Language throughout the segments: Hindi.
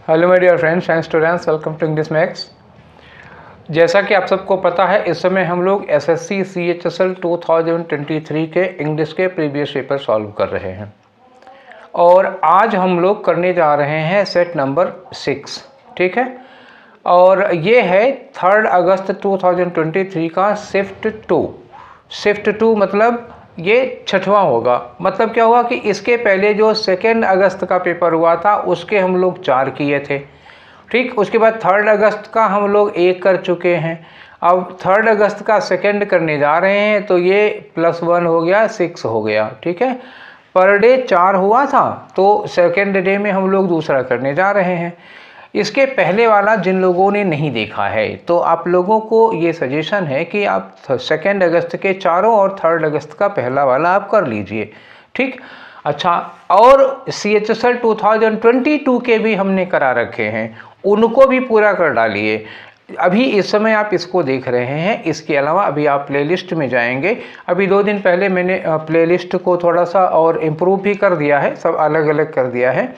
Hello my dear friends and students, welcome to English maths. जैसा कि आप सबको पता है, इस समय हम लोग एसएससी CHSL 2023 के इंग्लिश के प्रीवियस पेपर सॉल्व कर रहे हैं और आज हम लोग करने जा रहे हैं सेट नंबर 6। ठीक है, और ये है 3 अगस्त 2023 का शिफ्ट टू मतलब ये 6वां होगा। मतलब क्या हुआ कि इसके पहले जो 2 अगस्त का पेपर हुआ था उसके हम लोग 4 किए थे। ठीक, उसके बाद 3 अगस्त का हम लोग 1 कर चुके हैं। अब 3 अगस्त का 2 करने जा रहे हैं तो ये +1 हो गया, 6 हो गया। ठीक है, पर डे 4 हुआ था तो 2nd डे में हम लोग दूसरा करने जा रहे हैं। इसके पहले वाला जिन लोगों ने नहीं देखा है तो आप लोगों को ये सजेशन है कि आप 2 अगस्त के चारों और 3 अगस्त का पहला वाला आप कर लीजिए। ठीक, अच्छा, और CHSL 2022 के भी हमने करा रखे हैं, उनको भी पूरा कर डालिए। अभी इस समय आप इसको देख रहे हैं, इसके अलावा अभी आप प्लेलिस्ट में जाएंगे। अभी 2 दिन पहले मैंने प्लेलिस्ट को थोड़ा सा और इम्प्रूव भी कर दिया है, सब अलग अलग कर दिया है।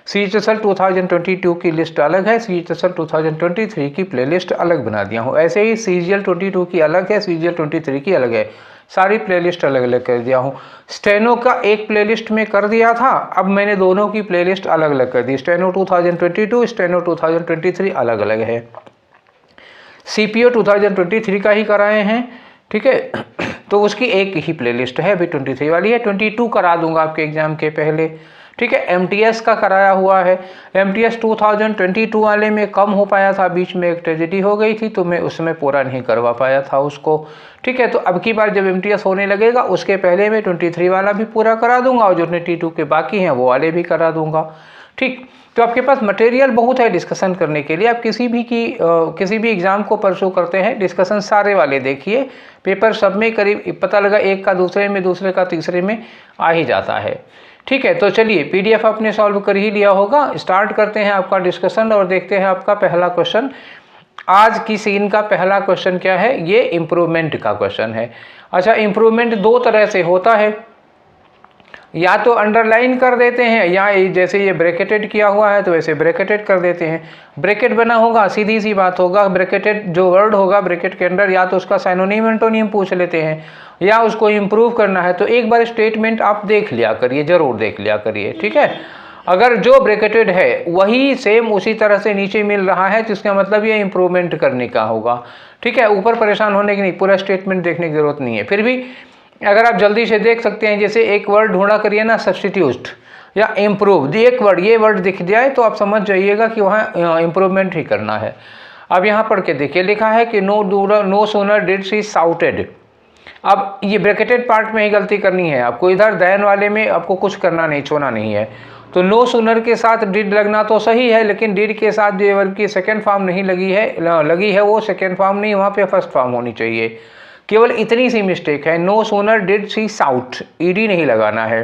CHSL 2022 की लिस्ट अलग है, CHSL 2023 की प्लेलिस्ट अलग बना दिया हूँ। ऐसे ही CGL 22 की अलग है, CGL 23 की अलग है, सारी प्लेलिस्ट अलग अलग कर दिया हूँ। स्टेनो का एक प्लेलिस्ट में कर दिया था, अब मैंने दोनों की प्लेलिस्ट अलग अलग कर दी। स्टेनो 2022, स्टेनो 2023 अलग अलग है। CPO 2023 का ही कराए हैं। ठीक है, तो उसकी एक ही प्लेलिस्ट है, अभी 23 वाली है। 22 करा दूंगा आपके एग्जाम के पहले। ठीक है, MTS का कराया हुआ है। MTS 2022 वाले में कम हो पाया था, बीच में एक ट्रेजेडी हो गई थी तो मैं उसमें पूरा नहीं करवा पाया था उसको। ठीक है, तो अब की बार जब MTS होने लगेगा उसके पहले मैं 23 वाला भी पूरा करा दूंगा और जो 22 के बाकी हैं वो वाले भी करा दूंगा। ठीक, तो आपके पास मटेरियल बहुत है डिस्कशन करने के लिए। आप किसी भी एग्जाम को परसू करते हैं, डिस्कशन सारे वाले देखिए। पेपर सब में करीब पता लगा एक का दूसरे में, दूसरे का तीसरे में आ ही जाता है। ठीक है, तो चलिए PDF आपने सॉल्व कर ही लिया होगा। स्टार्ट करते हैं आपका डिस्कशन और देखते हैं आपका पहला क्वेश्चन। आज की सीन का पहला क्वेश्चन क्या है? ये इम्प्रूवमेंट का क्वेश्चन है। अच्छा, इम्प्रूवमेंट 2 तरह से होता है, या तो अंडरलाइन कर देते हैं या जैसे ये ब्रैकेटेड किया हुआ है तो वैसे ब्रैकेटेड कर देते हैं। ब्रैकेट बना होगा, सीधी सी बात होगा, ब्रैकेटेड जो वर्ड होगा ब्रैकेट के अंदर, या तो उसका साइनोनिम एंटोनिम पूछ लेते हैं या उसको इम्प्रूव करना है। तो एक बार स्टेटमेंट आप देख लिया करिए, जरूर देख लिया करिए। ठीक है, अगर जो ब्रैकेटेड है वही सेम उसी तरह से नीचे मिल रहा है तो इसका मतलब ये इम्प्रूवमेंट करने का होगा। ठीक है, ऊपर परेशान होने की नहीं, पूरा स्टेटमेंट देखने की जरूरत नहीं है। फिर भी अगर आप जल्दी से देख सकते हैं, जैसे एक वर्ड ढूंढा करिए ना, सब्स्टिट्यूट या इम्प्रूव, एक वर्ड, ये वर्ड दिख जाए तो आप समझ जाइएगा कि वहाँ इम्प्रूवमेंट ही करना है। अब यहाँ पढ़ के देखिए, लिखा है कि no sooner did she shouted. अब ये ब्रैकेटेड पार्ट में ही गलती करनी है आपको, इधर दैन वाले में आपको कुछ करना नहीं, छोड़ना नहीं है। तो नो सूनर के साथ डिड लगना तो सही है, लेकिन डिड के साथ जो वर्ब की सेकेंड फॉर्म नहीं लगी है वो सेकेंड फॉर्म नहीं, वहाँ पे फर्स्ट फॉर्म होनी चाहिए। केवल इतनी सी मिस्टेक है, no sooner did she shout, ED नहीं लगाना है।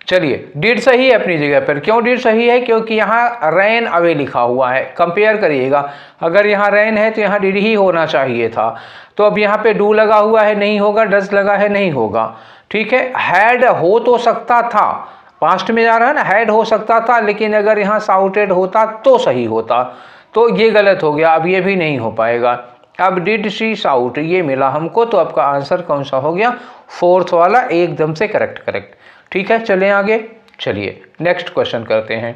चलिए, डिड सही है अपनी जगह पर। क्यों डिड सही है? क्योंकि यहाँ रैन अवे लिखा हुआ है। कंपेयर करिएगा, अगर यहाँ रैन है तो यहाँ डिड ही होना चाहिए था। तो अब यहाँ पे डू लगा हुआ है, नहीं होगा, डज लगा है, नहीं होगा। ठीक है, हैड हो तो सकता था, पास्ट में जा रहा है ना, हैड हो सकता था, लेकिन अगर यहाँ शाउटेड होता तो सही होता, तो ये गलत हो गया, अब ये भी नहीं हो पाएगा। अब डिड शी शाउट ये मिला हमको, तो आपका आंसर कौन सा हो गया? 4th वाला, एकदम से करेक्ट। ठीक है, चलें आगे। चलिए नेक्स्ट क्वेश्चन करते हैं।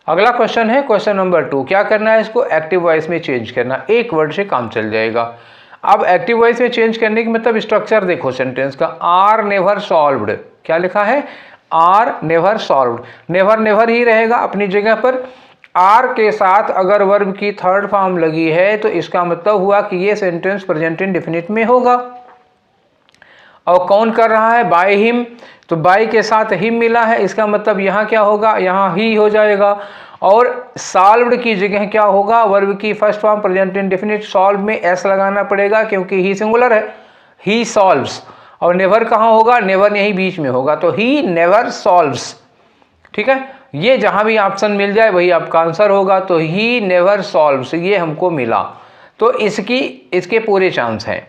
अगला क्वेश्चन है क्वेश्चन नंबर 2। क्या करना है? इसको एक्टिव वॉइस में चेंज करना, एक वर्ड से काम चल जाएगा। अब एक्टिव वॉइस में चेंज करने की मतलब स्ट्रक्चर देखो सेंटेंस का, आर नेवर सॉल्व्ड। क्या लिखा है? Are never solved. नेवर ही रहेगा अपनी जगह पर। आर के साथ अगर वर्ब की 3rd फॉर्म लगी है तो इसका मतलब हुआ कि ये सेंटेंस प्रेजेंट इंडेफिनिट में होगा। और कौन कर रहा है? बाय हिम, तो बाय के साथ हिम मिला है, इसका मतलब यहाँ क्या होगा? यहाँ ही हो जाएगा। और सॉल्व्ड की जगह क्या होगा? वर्ब की first form present indefinite, solve में एस लगाना पड़ेगा क्योंकि ही सिंगुलर है, ही सॉल्व्स। और नेवर कहाँ होगा? नेवर यही बीच में होगा, तो ही नेवर सॉल्व्स। ठीक है, ये जहां भी ऑप्शन मिल जाए वही आपका आंसर होगा। तो ही नेवर सॉल्व्स ये हमको मिला, तो इसके पूरे चांस हैं।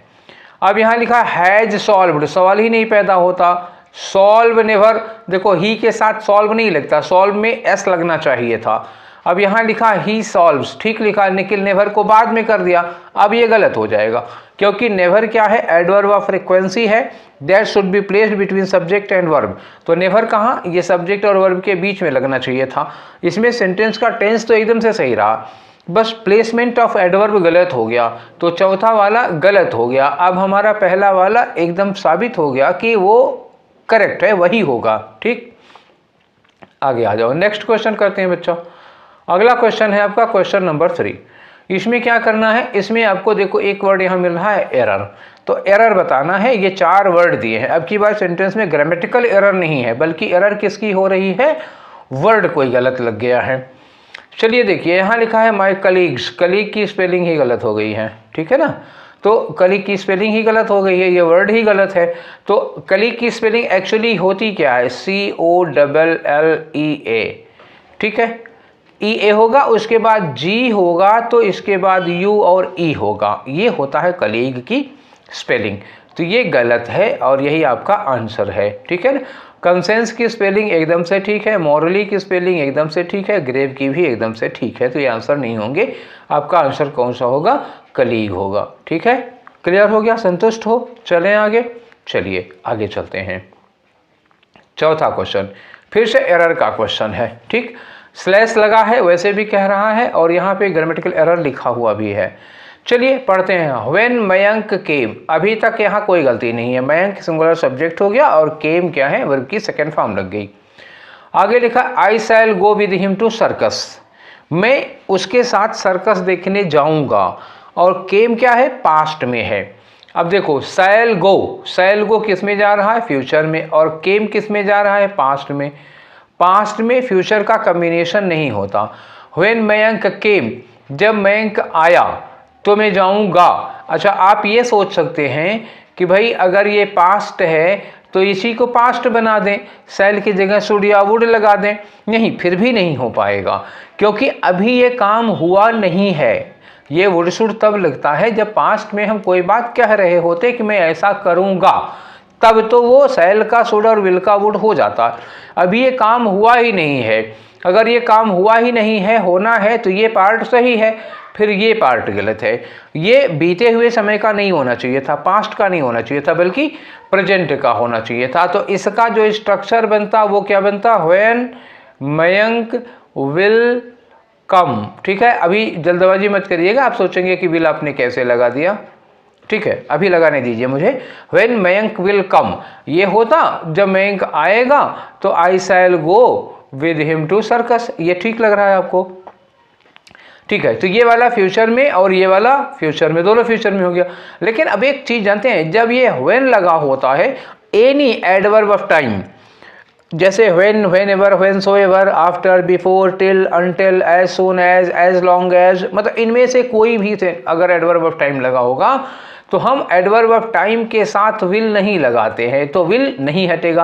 अब यहाँ लिखा हैज सॉल्व्ड, सवाल ही नहीं पैदा होता सॉल्व नेवर, देखो ही के साथ सॉल्व नहीं लगता, सॉल्व में एस लगना चाहिए था। अब यहाँ लिखा ही सॉल्व्स, ठीक लिखा, लेकिन नेवर को बाद में कर दिया, अब ये गलत हो जाएगा, क्योंकि नेवर क्या है, एडवर्ब ऑफ फ्रीक्वेंसी है, that should be placed between subject and verb. तो नेवर कहाँ, ये सब्जेक्ट और वर्ब के बीच में लगना चाहिए था। इसमें सेंटेंस का टेंस तो एकदम से सही रहा, बस प्लेसमेंट ऑफ एडवर्ब गलत हो गया, तो चौथा वाला गलत हो गया। अब हमारा पहला वाला एकदम साबित हो गया कि वो करेक्ट है, वही होगा। ठीक, आगे आ जाओ, नेक्स्ट क्वेश्चन करते हैं बच्चों। अगला क्वेश्चन है आपका क्वेश्चन नंबर 3। इसमें क्या करना है, इसमें आपको देखो एक वर्ड यहाँ मिल रहा है एरर, तो एरर बताना है। ये 4 वर्ड दिए हैं। अब की बार सेंटेंस में ग्रामेटिकल एरर नहीं है, बल्कि एरर किसकी हो रही है, वर्ड कोई गलत लग गया है। चलिए देखिए, यहाँ लिखा है माई कलीग्स, कलीग की स्पेलिंग ही गलत हो गई है, ठीक है ना, तो कलीग की स्पेलिंग ही गलत हो गई है, ये वर्ड ही गलत है। तो कलीग की स्पेलिंग एक्चुअली होती क्या है, COLLEA, ठीक है, EA होगा, उसके बाद G होगा, तो इसके बाद U और E होगा, ये होता है कलीग की स्पेलिंग। तो ये गलत है और यही आपका आंसर है, ठीक है ना। कंसेंस की स्पेलिंग एकदम से ठीक है, मॉरली की स्पेलिंग एकदम से ठीक है, ग्रेव की भी एकदम से ठीक है, तो ये आंसर नहीं होंगे। आपका आंसर कौन सा होगा, कलीग होगा, ठीक है। क्लियर हो गया, संतुष्ट हो, चलें आगे। चलिए आगे चलते हैं। चौथा क्वेश्चन फिर से एरर का क्वेश्चन है, ठीक, स्लैश लगा है वैसे भी कह रहा है, और यहाँ पे ग्रामेटिकल एरर लिखा हुआ भी है। चलिए पढ़ते हैं। व्हेन मयंक केम, अभी तक यहाँ कोई गलती नहीं है, मयंक सिंगुलर सब्जेक्ट हो गया और केम क्या है, वर्ब की सेकंड फॉर्म लग गई। आगे लिखा I shall go with him to circus, मैं उसके साथ सर्कस देखने जाऊंगा, और केम क्या है, पास्ट में है। अब देखो शैल गो किस में जा रहा है, फ्यूचर में, और केम किस में जा रहा है, पास्ट में। पास्ट में फ्यूचर का कॉम्बिनेशन नहीं होता। व्हेन मयंक केम, जब मयंक आया तो मैं जाऊंगा। अच्छा, आप ये सोच सकते हैं कि भाई अगर ये पास्ट है तो इसी को पास्ट बना दें, शैल की जगह शुड या वुड लगा दें, नहीं, फिर भी नहीं हो पाएगा, क्योंकि अभी ये काम हुआ नहीं है। ये वुड शुड तब लगता है जब पास्ट में हम कोई बात कह रहे होते कि मैं ऐसा करूंगा, तब तो वो शैल का शुड और विल का वुड हो जाता। अभी ये काम हुआ ही नहीं है। अगर ये काम हुआ ही नहीं है, होना है, तो ये पार्ट सही है, फिर ये पार्ट गलत है। ये बीते हुए समय का नहीं होना चाहिए था, पास्ट का नहीं होना चाहिए था, बल्कि प्रेजेंट का होना चाहिए था। तो इसका जो स्ट्रक्चर बनता वो क्या बनता, व्हेन मयंक विल कम, ठीक है। अभी जल्दबाजी मत करिएगा, आप सोचेंगे कि विल आपने कैसे लगा दिया, ठीक है, अभी लगाने दीजिए मुझे। व्हेन मयंक विल कम, ये होता जब मयंक आएगा तो I shall go with him to circus, ये ठीक लग रहा है आपको, ठीक है। तो ये वाला फ्यूचर में और ये वाला फ्यूचर में, दोनों फ्यूचर में हो गया। लेकिन अब एक चीज जानते हैं, जब ये व्हेन लगा होता है एनी एडवर्ब ऑफ टाइम, जैसे when, whenever, whensoever, after, before, till, until, as soon as long as, मतलब इनमें से कोई भी थे अगर एडवर्ब ऑफ टाइम लगा होगा तो हम एडवर्ब ऑफ टाइम के साथ विल नहीं लगाते हैं, तो विल नहीं हटेगा,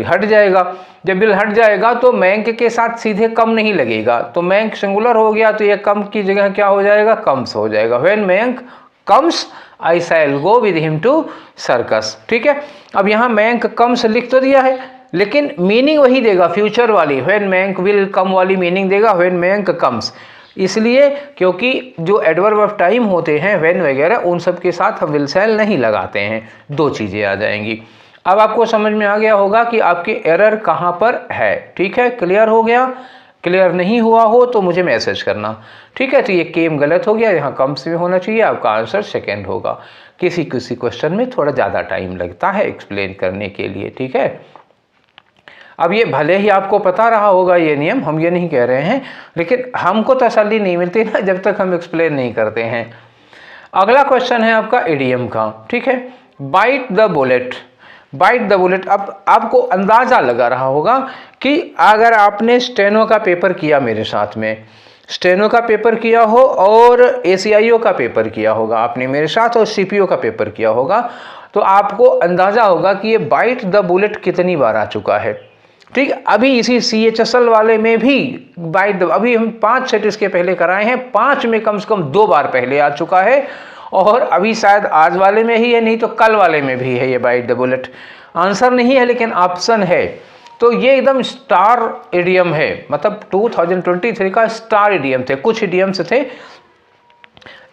हट जाएगा। जब विल हट जाएगा तो मयंक के साथ सीधे कम नहीं लगेगा, तो मयंक सिंगुलर हो गया, तो ये कम की जगह क्या हो जाएगा, कम्स हो जाएगा। When Mayank comes I shall go with him to circus, ठीक है। अब यहाँ मयंक कम्स लिख तो दिया है, लेकिन मीनिंग वही देगा, फ्यूचर वाली, व्हेन मयंक विल कम वाली मीनिंग देगा, व्हेन मयंक कम्स, इसलिए क्योंकि जो एडवर्ब ऑफ टाइम होते हैं व्हेन वगैरह, उन सब के साथ हम विल शैल नहीं लगाते हैं। दो चीज़ें आ जाएंगी। अब आपको समझ में आ गया होगा कि आपकी एरर कहाँ पर है, ठीक है, क्लियर हो गया। क्लियर नहीं हुआ हो तो मुझे मैसेज करना, ठीक है। तो ये केम गलत हो गया, यहाँ कम्स में होना चाहिए, आपका आंसर सेकेंड होगा। किसी किसी क्वेश्चन में थोड़ा ज़्यादा टाइम लगता है एक्सप्लेन करने के लिए, ठीक है। अब ये भले ही आपको पता रहा होगा ये नियम, हम ये नहीं कह रहे हैं, लेकिन हमको तसल्ली नहीं मिलती ना जब तक हम एक्सप्लेन नहीं करते हैं। अगला क्वेश्चन है आपका इडियम का, ठीक है। Bite the bullet, bite the bullet. अब आपको अंदाज़ा लगा रहा होगा कि अगर आपने स्टेनो का पेपर किया मेरे साथ में, स्टेनो का पेपर किया हो और ACIO का पेपर किया होगा आपने मेरे साथ, और CPO का पेपर किया होगा, तो आपको अंदाज़ा होगा कि ये बाइट द बुलेट कितनी बार आ चुका है। ठीक है। अभी इसी CHSL वाले में भी अभी हम 5 सेट इसके पहले कराए हैं, 5 में कम से कम 2 बार पहले आ चुका है, और अभी शायद आज वाले में ही है, नहीं तो कल वाले में भी है ये बाइट द बुलेट। आंसर नहीं है लेकिन ऑप्शन है। तो ये एकदम स्टार इडियम है, मतलब 2023 का स्टार इडियम थे। कुछ इडियम्स थे,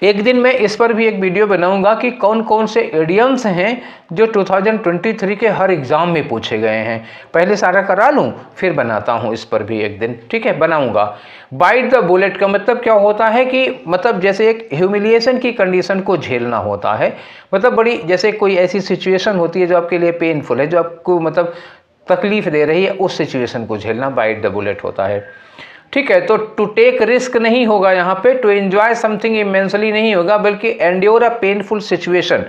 एक दिन मैं इस पर भी एक वीडियो बनाऊंगा कि कौन कौन से इडियम्स हैं जो 2023 के हर एग्ज़ाम में पूछे गए हैं। पहले सारा करा लूं फिर बनाता हूं इस पर भी एक दिन, ठीक है, बनाऊंगा। बाइट द बुलेट का मतलब क्या होता है कि मतलब जैसे एक ह्यूमिलिएशन की कंडीशन को झेलना होता है, मतलब बड़ी जैसे कोई ऐसी सिचुएशन होती है जो आपके लिए पेनफुल है, जो आपको मतलब तकलीफ दे रही है, उस सिचुएशन को झेलना बाइट द बुलेट होता है। ठीक है, तो टू टेक रिस्क नहीं होगा यहाँ पे, टू एंजॉय समथिंग इमेंसली नहीं होगा, बल्कि एंड्योर अ पेनफुल सिचुएशन,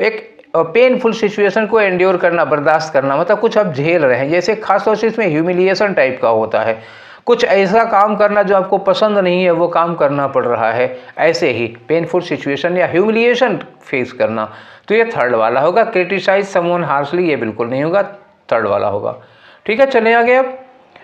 एक पेनफुल सिचुएशन को एंड्योर करना, बर्दाश्त करना, मतलब कुछ आप झेल रहे हैं। जैसे खासतौर से इसमें ह्यूमिलिएशन टाइप का होता है, कुछ ऐसा काम करना जो आपको पसंद नहीं है वो काम करना पड़ रहा है, ऐसे ही पेनफुल सिचुएशन या ह्यूमिलिएशन फेस करना। तो ये थर्ड वाला होगा। क्रिटिसाइज समवन हार्शली, ये बिल्कुल नहीं होगा, थर्ड वाला होगा। ठीक है, चले आगे। अब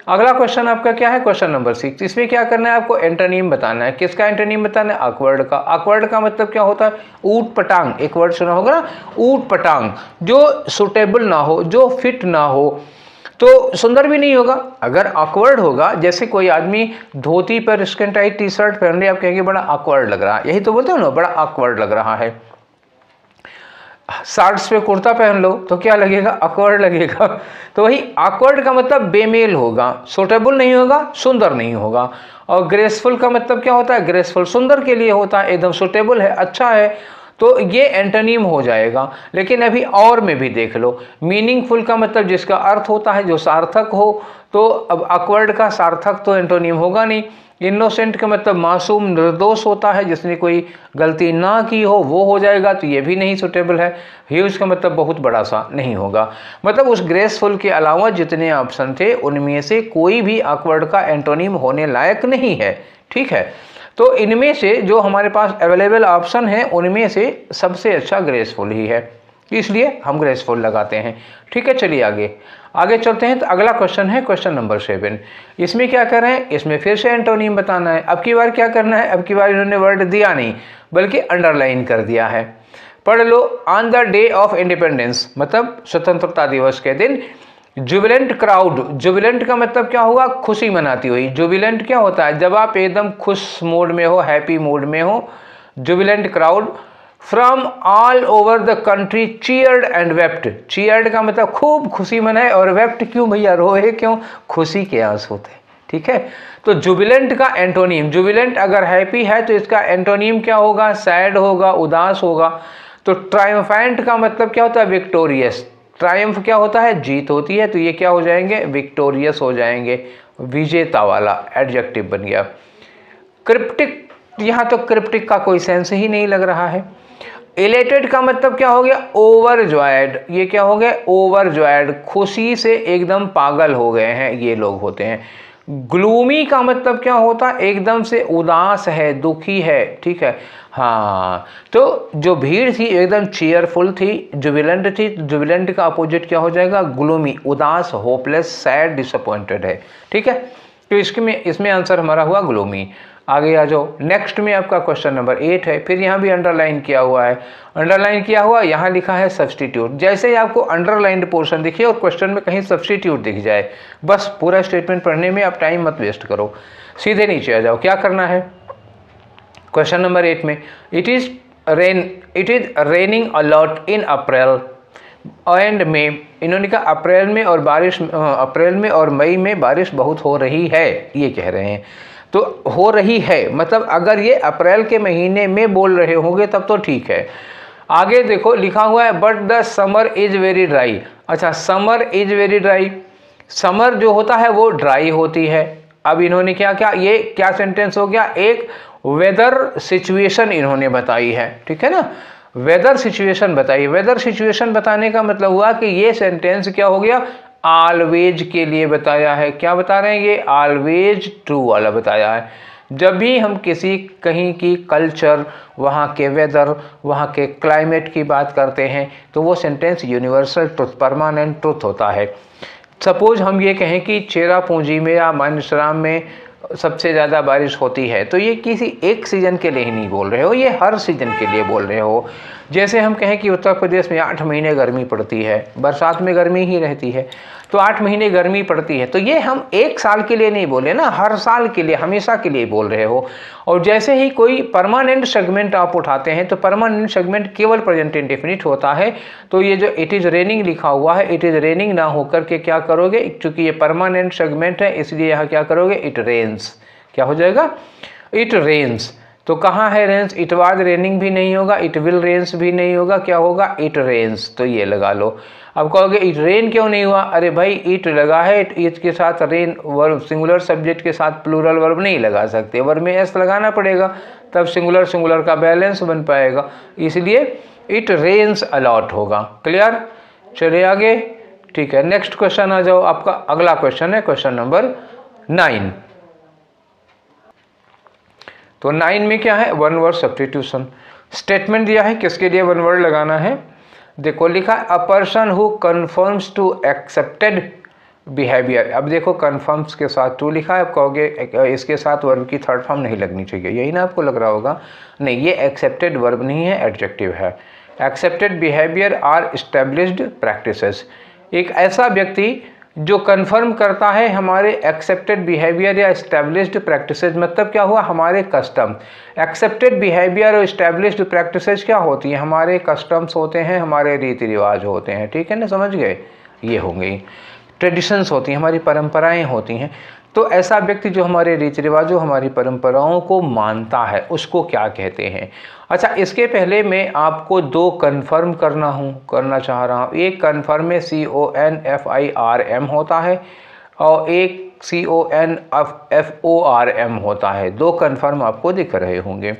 अगला क्वेश्चन आपका क्या है, क्वेश्चन नंबर 6। इसमें क्या करना है, आपको एंटोनिम बताना है। किसका एंटोनिम बताना है, ऑकवर्ड का। ऑकवर्ड का मतलब क्या होता है, ऊट पटांग, एक वर्ड सुना होगा ना, ऊट पटांग, जो सुटेबल ना हो, जो फिट ना हो, तो सुंदर भी नहीं होगा। अगर ऑकवर्ड होगा, जैसे कोई आदमी धोती पर स्किन टाइट टी शर्ट पहन रहे, आप कहेंगे बड़ा ऑकवर्ड लग रहा है, यही तो बोलते हो ना, बड़ा ऑकवर्ड लग रहा है। शॉर्ट्स पे कुर्ता पहन लो तो क्या लगेगा, ऑकवर्ड लगेगा। तो वही ऑकवर्ड का मतलब बेमेल होगा, सूटेबल नहीं होगा, सुंदर नहीं होगा। और ग्रेसफुल का मतलब क्या होता है, ग्रेसफुल सुंदर के लिए होता है, एकदम सूटेबल है, अच्छा है, तो ये एंटोनिम हो जाएगा। लेकिन अभी और में भी देख लो, मीनिंगफुल का मतलब जिसका अर्थ होता है, जो सार्थक हो, तो अब ऑकवर्ड का सार्थक तो एंटोनिम होगा नहीं। इनोसेंट का मतलब मासूम निर्दोष होता है, जिसने कोई गलती ना की हो वो हो जाएगा, तो ये भी नहीं सुटेबल है। ह्यूज का मतलब बहुत बड़ा सा नहीं होगा। मतलब उस ग्रेसफुल के अलावा जितने ऑप्शन थे उनमें से कोई भी ऑकवर्ड का एंटोनिम होने लायक नहीं है। ठीक है, तो इनमें से जो हमारे पास अवेलेबल ऑप्शन है उनमें से सबसे अच्छा ग्रेसफुल ही है, इसलिए हम ग्रेसफुल लगाते हैं। ठीक है, चलिए आगे चलते हैं। तो अगला क्वेश्चन है क्वेश्चन नंबर 7। इसमें क्या कर रहे हैं, इसमें फिर से एंटोनिम बताना है। अब की बार क्या करना है, अब की बार इन्होंने वर्ड दिया नहीं बल्कि अंडरलाइन कर दिया है। पढ़ लो, on the day of independence, मतलब स्वतंत्रता दिवस के दिन, जुबिलेंट क्राउड, जुबिलेंट का मतलब क्या होगा, खुशी मनाती हुई। जुबिलेंट क्या होता है, जब आप एकदम खुश मूड में हो, हैप्पी मूड में हो, Jubilant crowd from all over the country cheered and wept. Cheered का मतलब खूब खुशी मनाए, और वेप्ट क्यों भैया, रोए क्यों, खुशी के आंसू थे। ठीक है, तो जुबिलेंट का एंटोनिम, जुबिलेंट अगर हैप्पी है तो इसका एंटोनिम क्या होगा, सैड होगा, उदास होगा। तो ट्रायम्फेंट का मतलब क्या होता है, विक्टोरियस। ट्रायम्फ क्या होता है, जीत होती है, तो ये क्या हो जाएंगे, विक्टोरियस हो जाएंगे, विजेता वाला एडजेक्टिव बन गया। क्रिप्टिक, यहाँ तो क्रिप्टिक का कोई सेंस ही नहीं लग रहा है। इलेटेड का मतलब क्या हो गया, ओवरजॉयड, ये क्या हो गया, ओवरजॉयड, खुशी से एकदम पागल हो गए हैं, ये लोग होते हैं। ग्लूमी का मतलब क्या होता है, एकदम से उदास है, दुखी है। ठीक है, हाँ, तो जो भीड़ थी एकदम चीयरफुल थी, जुबिलेंट थी, जुबिलेंट का अपोजिट क्या हो जाएगा, ग्लूमी, उदास, होपलेस, सैड, डिसअपॉइंटेड है। ठीक है, तो इसमें आंसर हमारा हुआ ग्लूमी। आगे आ जाओ, नेक्स्ट में आपका क्वेश्चन नंबर 8 है। फिर यहाँ भी अंडरलाइन किया हुआ है, अंडरलाइन किया हुआ, यहाँ लिखा है सब्स्टिट्यूट। जैसे ही आपको अंडरलाइंड पोर्शन दिखे और क्वेश्चन में कहीं सब्स्टिट्यूट दिख जाए, बस पूरा स्टेटमेंट पढ़ने में आप टाइम मत वेस्ट करो, सीधे नीचे आ जाओ। क्या करना है, क्वेश्चन नंबर 8 में, it is raining a lot in April and मे। इन्होंने कहा अप्रैल में और मई में बारिश बहुत हो रही है, ये कह रहे हैं। तो हो रही है मतलब अगर ये अप्रैल के महीने में बोल रहे होंगे तब तो ठीक है। आगे देखो लिखा हुआ है, but the summer is very dry. अच्छा, summer is very dry, summer जो होता है वो ड्राई होती है। अब इन्होंने क्या क्या, ये क्या सेंटेंस हो गया, एक वेदर सिचुएशन इन्होंने बताई है। ठीक है ना, वेदर सिचुएशन बताई। वेदर सिचुएशन बताने का मतलब हुआ कि ये सेंटेंस क्या हो गया, ऑलवेज के लिए बताया है। क्या बता रहे हैं, ये ऑलवेज ट्रू वाला बताया है। जब भी हम किसी कहीं की कल्चर, वहाँ के वेदर, वहाँ के क्लाइमेट की बात करते हैं तो वो sentence universal truth, permanent truth होता है। सपोज हम ये कहें कि चेरापूंजी में या मानसराम में सबसे ज़्यादा बारिश होती है, तो ये किसी एक सीज़न के लिए ही नहीं बोल रहे हो, ये हर सीज़न के लिए बोल रहे हो। जैसे हम कहें कि उत्तर प्रदेश में 8 महीने गर्मी पड़ती है, बरसात में गर्मी ही रहती है, तो 8 महीने गर्मी पड़ती है, तो ये हम एक साल के लिए नहीं बोले ना, हर साल के लिए, हमेशा के लिए बोल रहे हो। और जैसे ही कोई परमानेंट सेगमेंट आप उठाते हैं, तो परमानेंट सेगमेंट केवल प्रेजेंट इंडेफिनिट होता है। तो ये जो इट इज़ रेनिंग लिखा हुआ है, इट इज़ रेनिंग ना होकर के क्या करोगे, क्योंकि ये परमानेंट सेगमेंट है इसलिए यहाँ क्या करोगे, इट रेन्स। क्या हो जाएगा, इट रेन्स। तो कहाँ है रेंस, इट वाज रेनिंग भी नहीं होगा, इट विल रेंस भी नहीं होगा, क्या होगा, इट रेन्स। तो ये लगा लो। अब कहोगे इट रेन क्यों नहीं हुआ, अरे भाई इट लगा है, इट के साथ रेन वर्ब सिंगुलर सब्जेक्ट के साथ प्लूरल वर्ब नहीं लगा सकते, वर्ब में एस लगाना पड़ेगा, तब सिंगुलर सिंगुलर का बैलेंस बन पाएगा, इसलिए इट रेन्स अलॉट होगा। क्लियर, चलिए आगे। ठीक है, नेक्स्ट क्वेश्चन आ जाओ। आपका अगला क्वेश्चन है क्वेश्चन नंबर 9। तो 9 में क्या है, वन वर्ड सब्स्टिट्यूशन। स्टेटमेंट दिया है, किसके लिए वन वर्ड लगाना है, देखो लिखा a person who conforms to accepted behaviour. अब देखो कन्फर्म्स के साथ टू लिखा है, आप कहोगे इसके साथ वर्ब की थर्ड फॉर्म नहीं लगनी चाहिए, यही ना आपको लग रहा होगा। नहीं, ये एक्सेप्टेड वर्ब नहीं है, एडजेक्टिव है। Accepted behaviour are established practices. एक ऐसा व्यक्ति जो कन्फर्म करता है हमारे एक्सेप्टेड बिहेवियर या एस्टेब्लिश्ड प्रैक्टिसेस, मतलब क्या हुआ, हमारे कस्टम। एक्सेप्टेड बिहेवियर और एस्टेब्लिश्ड प्रैक्टिसेस क्या होती हैं, हमारे कस्टम्स होते हैं, हमारे रीति रिवाज होते हैं, ठीक है ना, समझ गए, ये होंगे ट्रेडिशंस होती हैं, हमारी परंपराएं होती हैं। तो ऐसा व्यक्ति जो हमारे रीति रिवाजों, हमारी परंपराओं को मानता है, उसको क्या कहते हैं। अच्छा, इसके पहले मैं आपको दो कन्फर्म करना चाह रहा हूँ। एक कन्फर्म में CONFIRM होता है और एक CONFORM होता है। दो कन्फर्म आपको दिख रहे होंगे।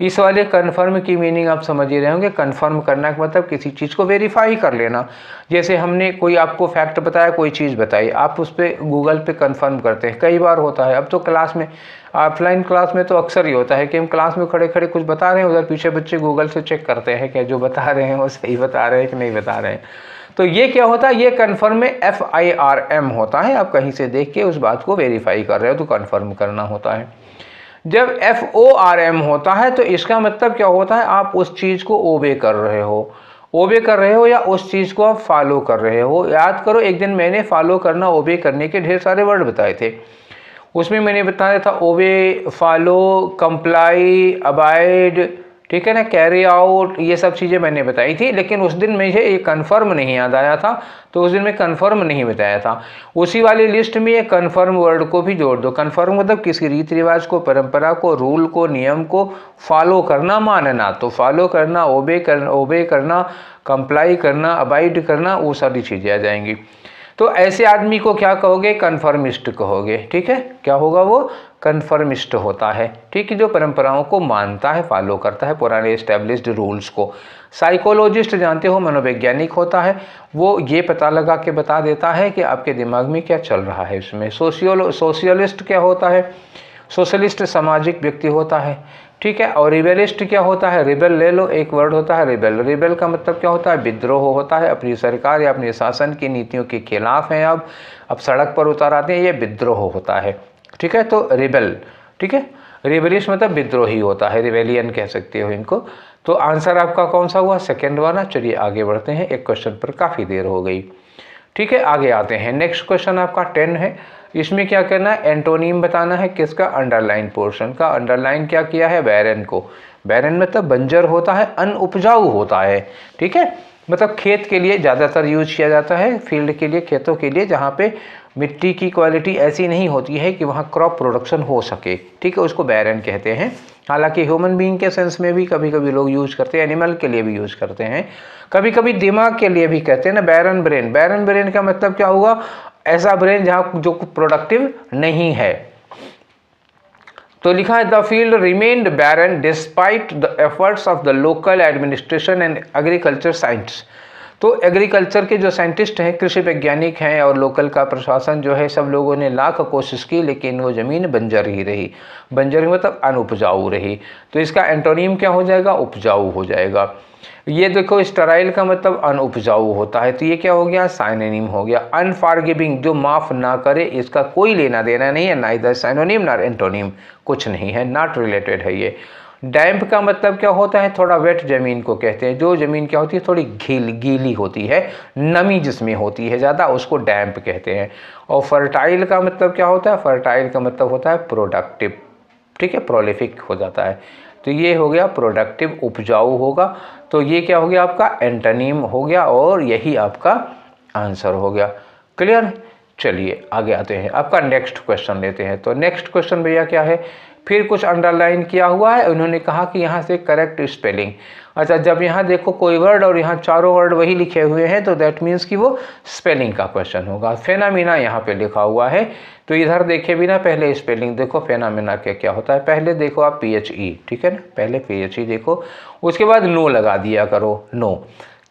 इस वाले कन्फर्म की मीनिंग आप समझ ही रहे होंगे। कन्फर्म करना का मतलब किसी चीज़ को वेरीफाई कर लेना। जैसे हमने कोई आपको फैक्ट बताया, कोई चीज़ बताई, आप उस पर गूगल पे कन्फर्म करते हैं, कई बार होता है। अब तो क्लास में, ऑफलाइन क्लास में तो अक्सर ही होता है कि हम क्लास में खड़े खड़े कुछ बता रहे हैं, उधर पीछे बच्चे गूगल से चेक करते हैं कि जो बता रहे हैं वो सही बता रहे हैं कि नहीं बता रहे हैं। तो ये क्या होता है, ये कन्फर्म में FIRM होता है। आप कहीं से देख के उस बात को वेरीफाई कर रहे हो तो कन्फर्म करना होता है। जब FORM होता है तो इसका मतलब क्या होता है, आप उस चीज़ को ओबे कर रहे हो, या उस चीज़ को आप फॉलो कर रहे हो। याद करो, एक दिन मैंने फॉलो करना, ओबे करने के ढेर सारे वर्ड बताए थे। उसमें मैंने बताया था ओबे, फॉलो, कंप्लाई, अबाइड, ठीक है ना, कैरी आउट, ये सब चीज़ें मैंने बताई थी। लेकिन उस दिन मुझे ये कन्फर्म नहीं याद आया था, तो उस दिन मैं कन्फर्म नहीं बताया था। उसी वाली लिस्ट में ये कन्फर्म वर्ड को भी जोड़ दो। कन्फर्म मतलब किसी रीति रिवाज को, परंपरा को, रूल को, नियम को फॉलो करना, मानना। तो फॉलो करना, ओबे करना, कंप्लाई करना, अबाइड करना, वो सारी चीज़ें आ जाएंगी। तो ऐसे आदमी को क्या कहोगे, कन्फर्मिस्ट कहोगे, ठीक है। क्या होगा वो, कन्फर्मिस्ट होता है, ठीक है, जो परंपराओं को मानता है, फॉलो करता है, पुराने एस्टेब्लिश्ड रूल्स को। साइकोलॉजिस्ट जानते हो, मनोवैज्ञानिक होता है, वो ये पता लगा के बता देता है कि आपके दिमाग में क्या चल रहा है इसमें। सोशलिस्ट क्या होता है, सोशलिस्ट सामाजिक व्यक्ति होता है, ठीक है। और रिबेलिस्ट क्या होता है, रिबेल ले लो, एक वर्ड होता है रिबेल। रिबेल का मतलब क्या होता है, विद्रोह होता है, अपनी सरकार या अपने शासन की नीतियों के खिलाफ हैं, अब सड़क पर उतर आते हैं, ये विद्रोह होता है, ठीक है। तो रिबेल, ठीक है। रिबेलिस्ट मतलब विद्रोही होता है, रिबेलियन कह सकते हो इनको। तो आंसर आपका कौन सा हुआ, सेकेंड वाला। चलिए आगे बढ़ते हैं, एक क्वेश्चन पर काफ़ी देर हो गई, ठीक है। आगे आते हैं, नेक्स्ट क्वेश्चन आपका 10 है। इसमें क्या करना है, एंटोनीम बताना है, किसका, अंडरलाइन पोर्शन का। अंडरलाइन क्या किया है, बैरन को। बैरन मतलब बंजर होता है, अनउपजाऊ होता है, ठीक है। मतलब खेत के लिए ज़्यादातर यूज किया जाता है, फील्ड के लिए, खेतों के लिए, जहाँ पे मिट्टी की क्वालिटी ऐसी नहीं होती है कि वहाँ क्रॉप प्रोडक्शन हो सके, ठीक है, उसको बैरन कहते हैं। हालांकि ह्यूमन बीइंग के सेंस में भी कभी कभी लोग यूज करते हैं, एनिमल के लिए भी यूज करते हैं, कभी कभी दिमाग के लिए भी कहते हैं ना, बैरन ब्रेन। बैरन ब्रेन का मतलब क्या हुआ, ऐसा ब्रेन जहाँ जो प्रोडक्टिव नहीं है। तो लिखा है the field remained barren despite the efforts of the local administration and agriculture scientist. तो एग्रीकल्चर के जो साइंटिस्ट हैं, कृषि वैज्ञानिक हैं, और लोकल का प्रशासन जो है, सब लोगों ने लाख कोशिश की, लेकिन वो ज़मीन बंजर ही रही। बंजर मतलब अनउपजाऊ रही। तो इसका एंटोनीम क्या हो जाएगा, उपजाऊ हो जाएगा। ये देखो स्टेराइल का मतलब अनउपजाऊ होता है, तो ये क्या हो गया, साइनोनिम हो गया। अनफॉरगिविंग, जो माफ़ ना करे, इसका कोई लेना देना नहीं है, ना इधर साइनोनिम ना एंटोनिम, कुछ नहीं है, नॉट रिलेटेड है ये। डैम्प का मतलब क्या होता है, थोड़ा वेट ज़मीन को कहते हैं, जो ज़मीन क्या होती है, थोड़ी गीली होती है, नमी जिसमें होती है ज़्यादा, उसको डैम्प कहते हैं। और फर्टाइल का मतलब क्या होता है, फर्टाइल का मतलब होता है प्रोडक्टिव, ठीक है, प्रोलिफिक हो जाता है। तो ये हो गया प्रोडक्टिव, उपजाऊ होगा। तो ये क्या हो गया, आपका एंटोनिम हो गया, और यही आपका आंसर हो गया। क्लियर। चलिए आगे आते हैं, आपका नेक्स्ट क्वेश्चन लेते हैं। तो नेक्स्ट क्वेश्चन भैया क्या है, फिर कुछ अंडरलाइन किया हुआ है, उन्होंने कहा कि यहाँ से करेक्ट स्पेलिंग। अच्छा, जब यहाँ देखो कोई वर्ड और यहाँ चारों वर्ड वही लिखे हुए हैं, तो दैट मीन्स कि वो स्पेलिंग का क्वेश्चन होगा। फेनामिना यहाँ पे लिखा हुआ है, तो इधर देखे बिना पहले स्पेलिंग देखो फेनामिना क्या क्या होता है। पहले देखो आप PHE, ठीक है ना, पहले PHE देखो, उसके बाद नो लगा दिया करो, नो।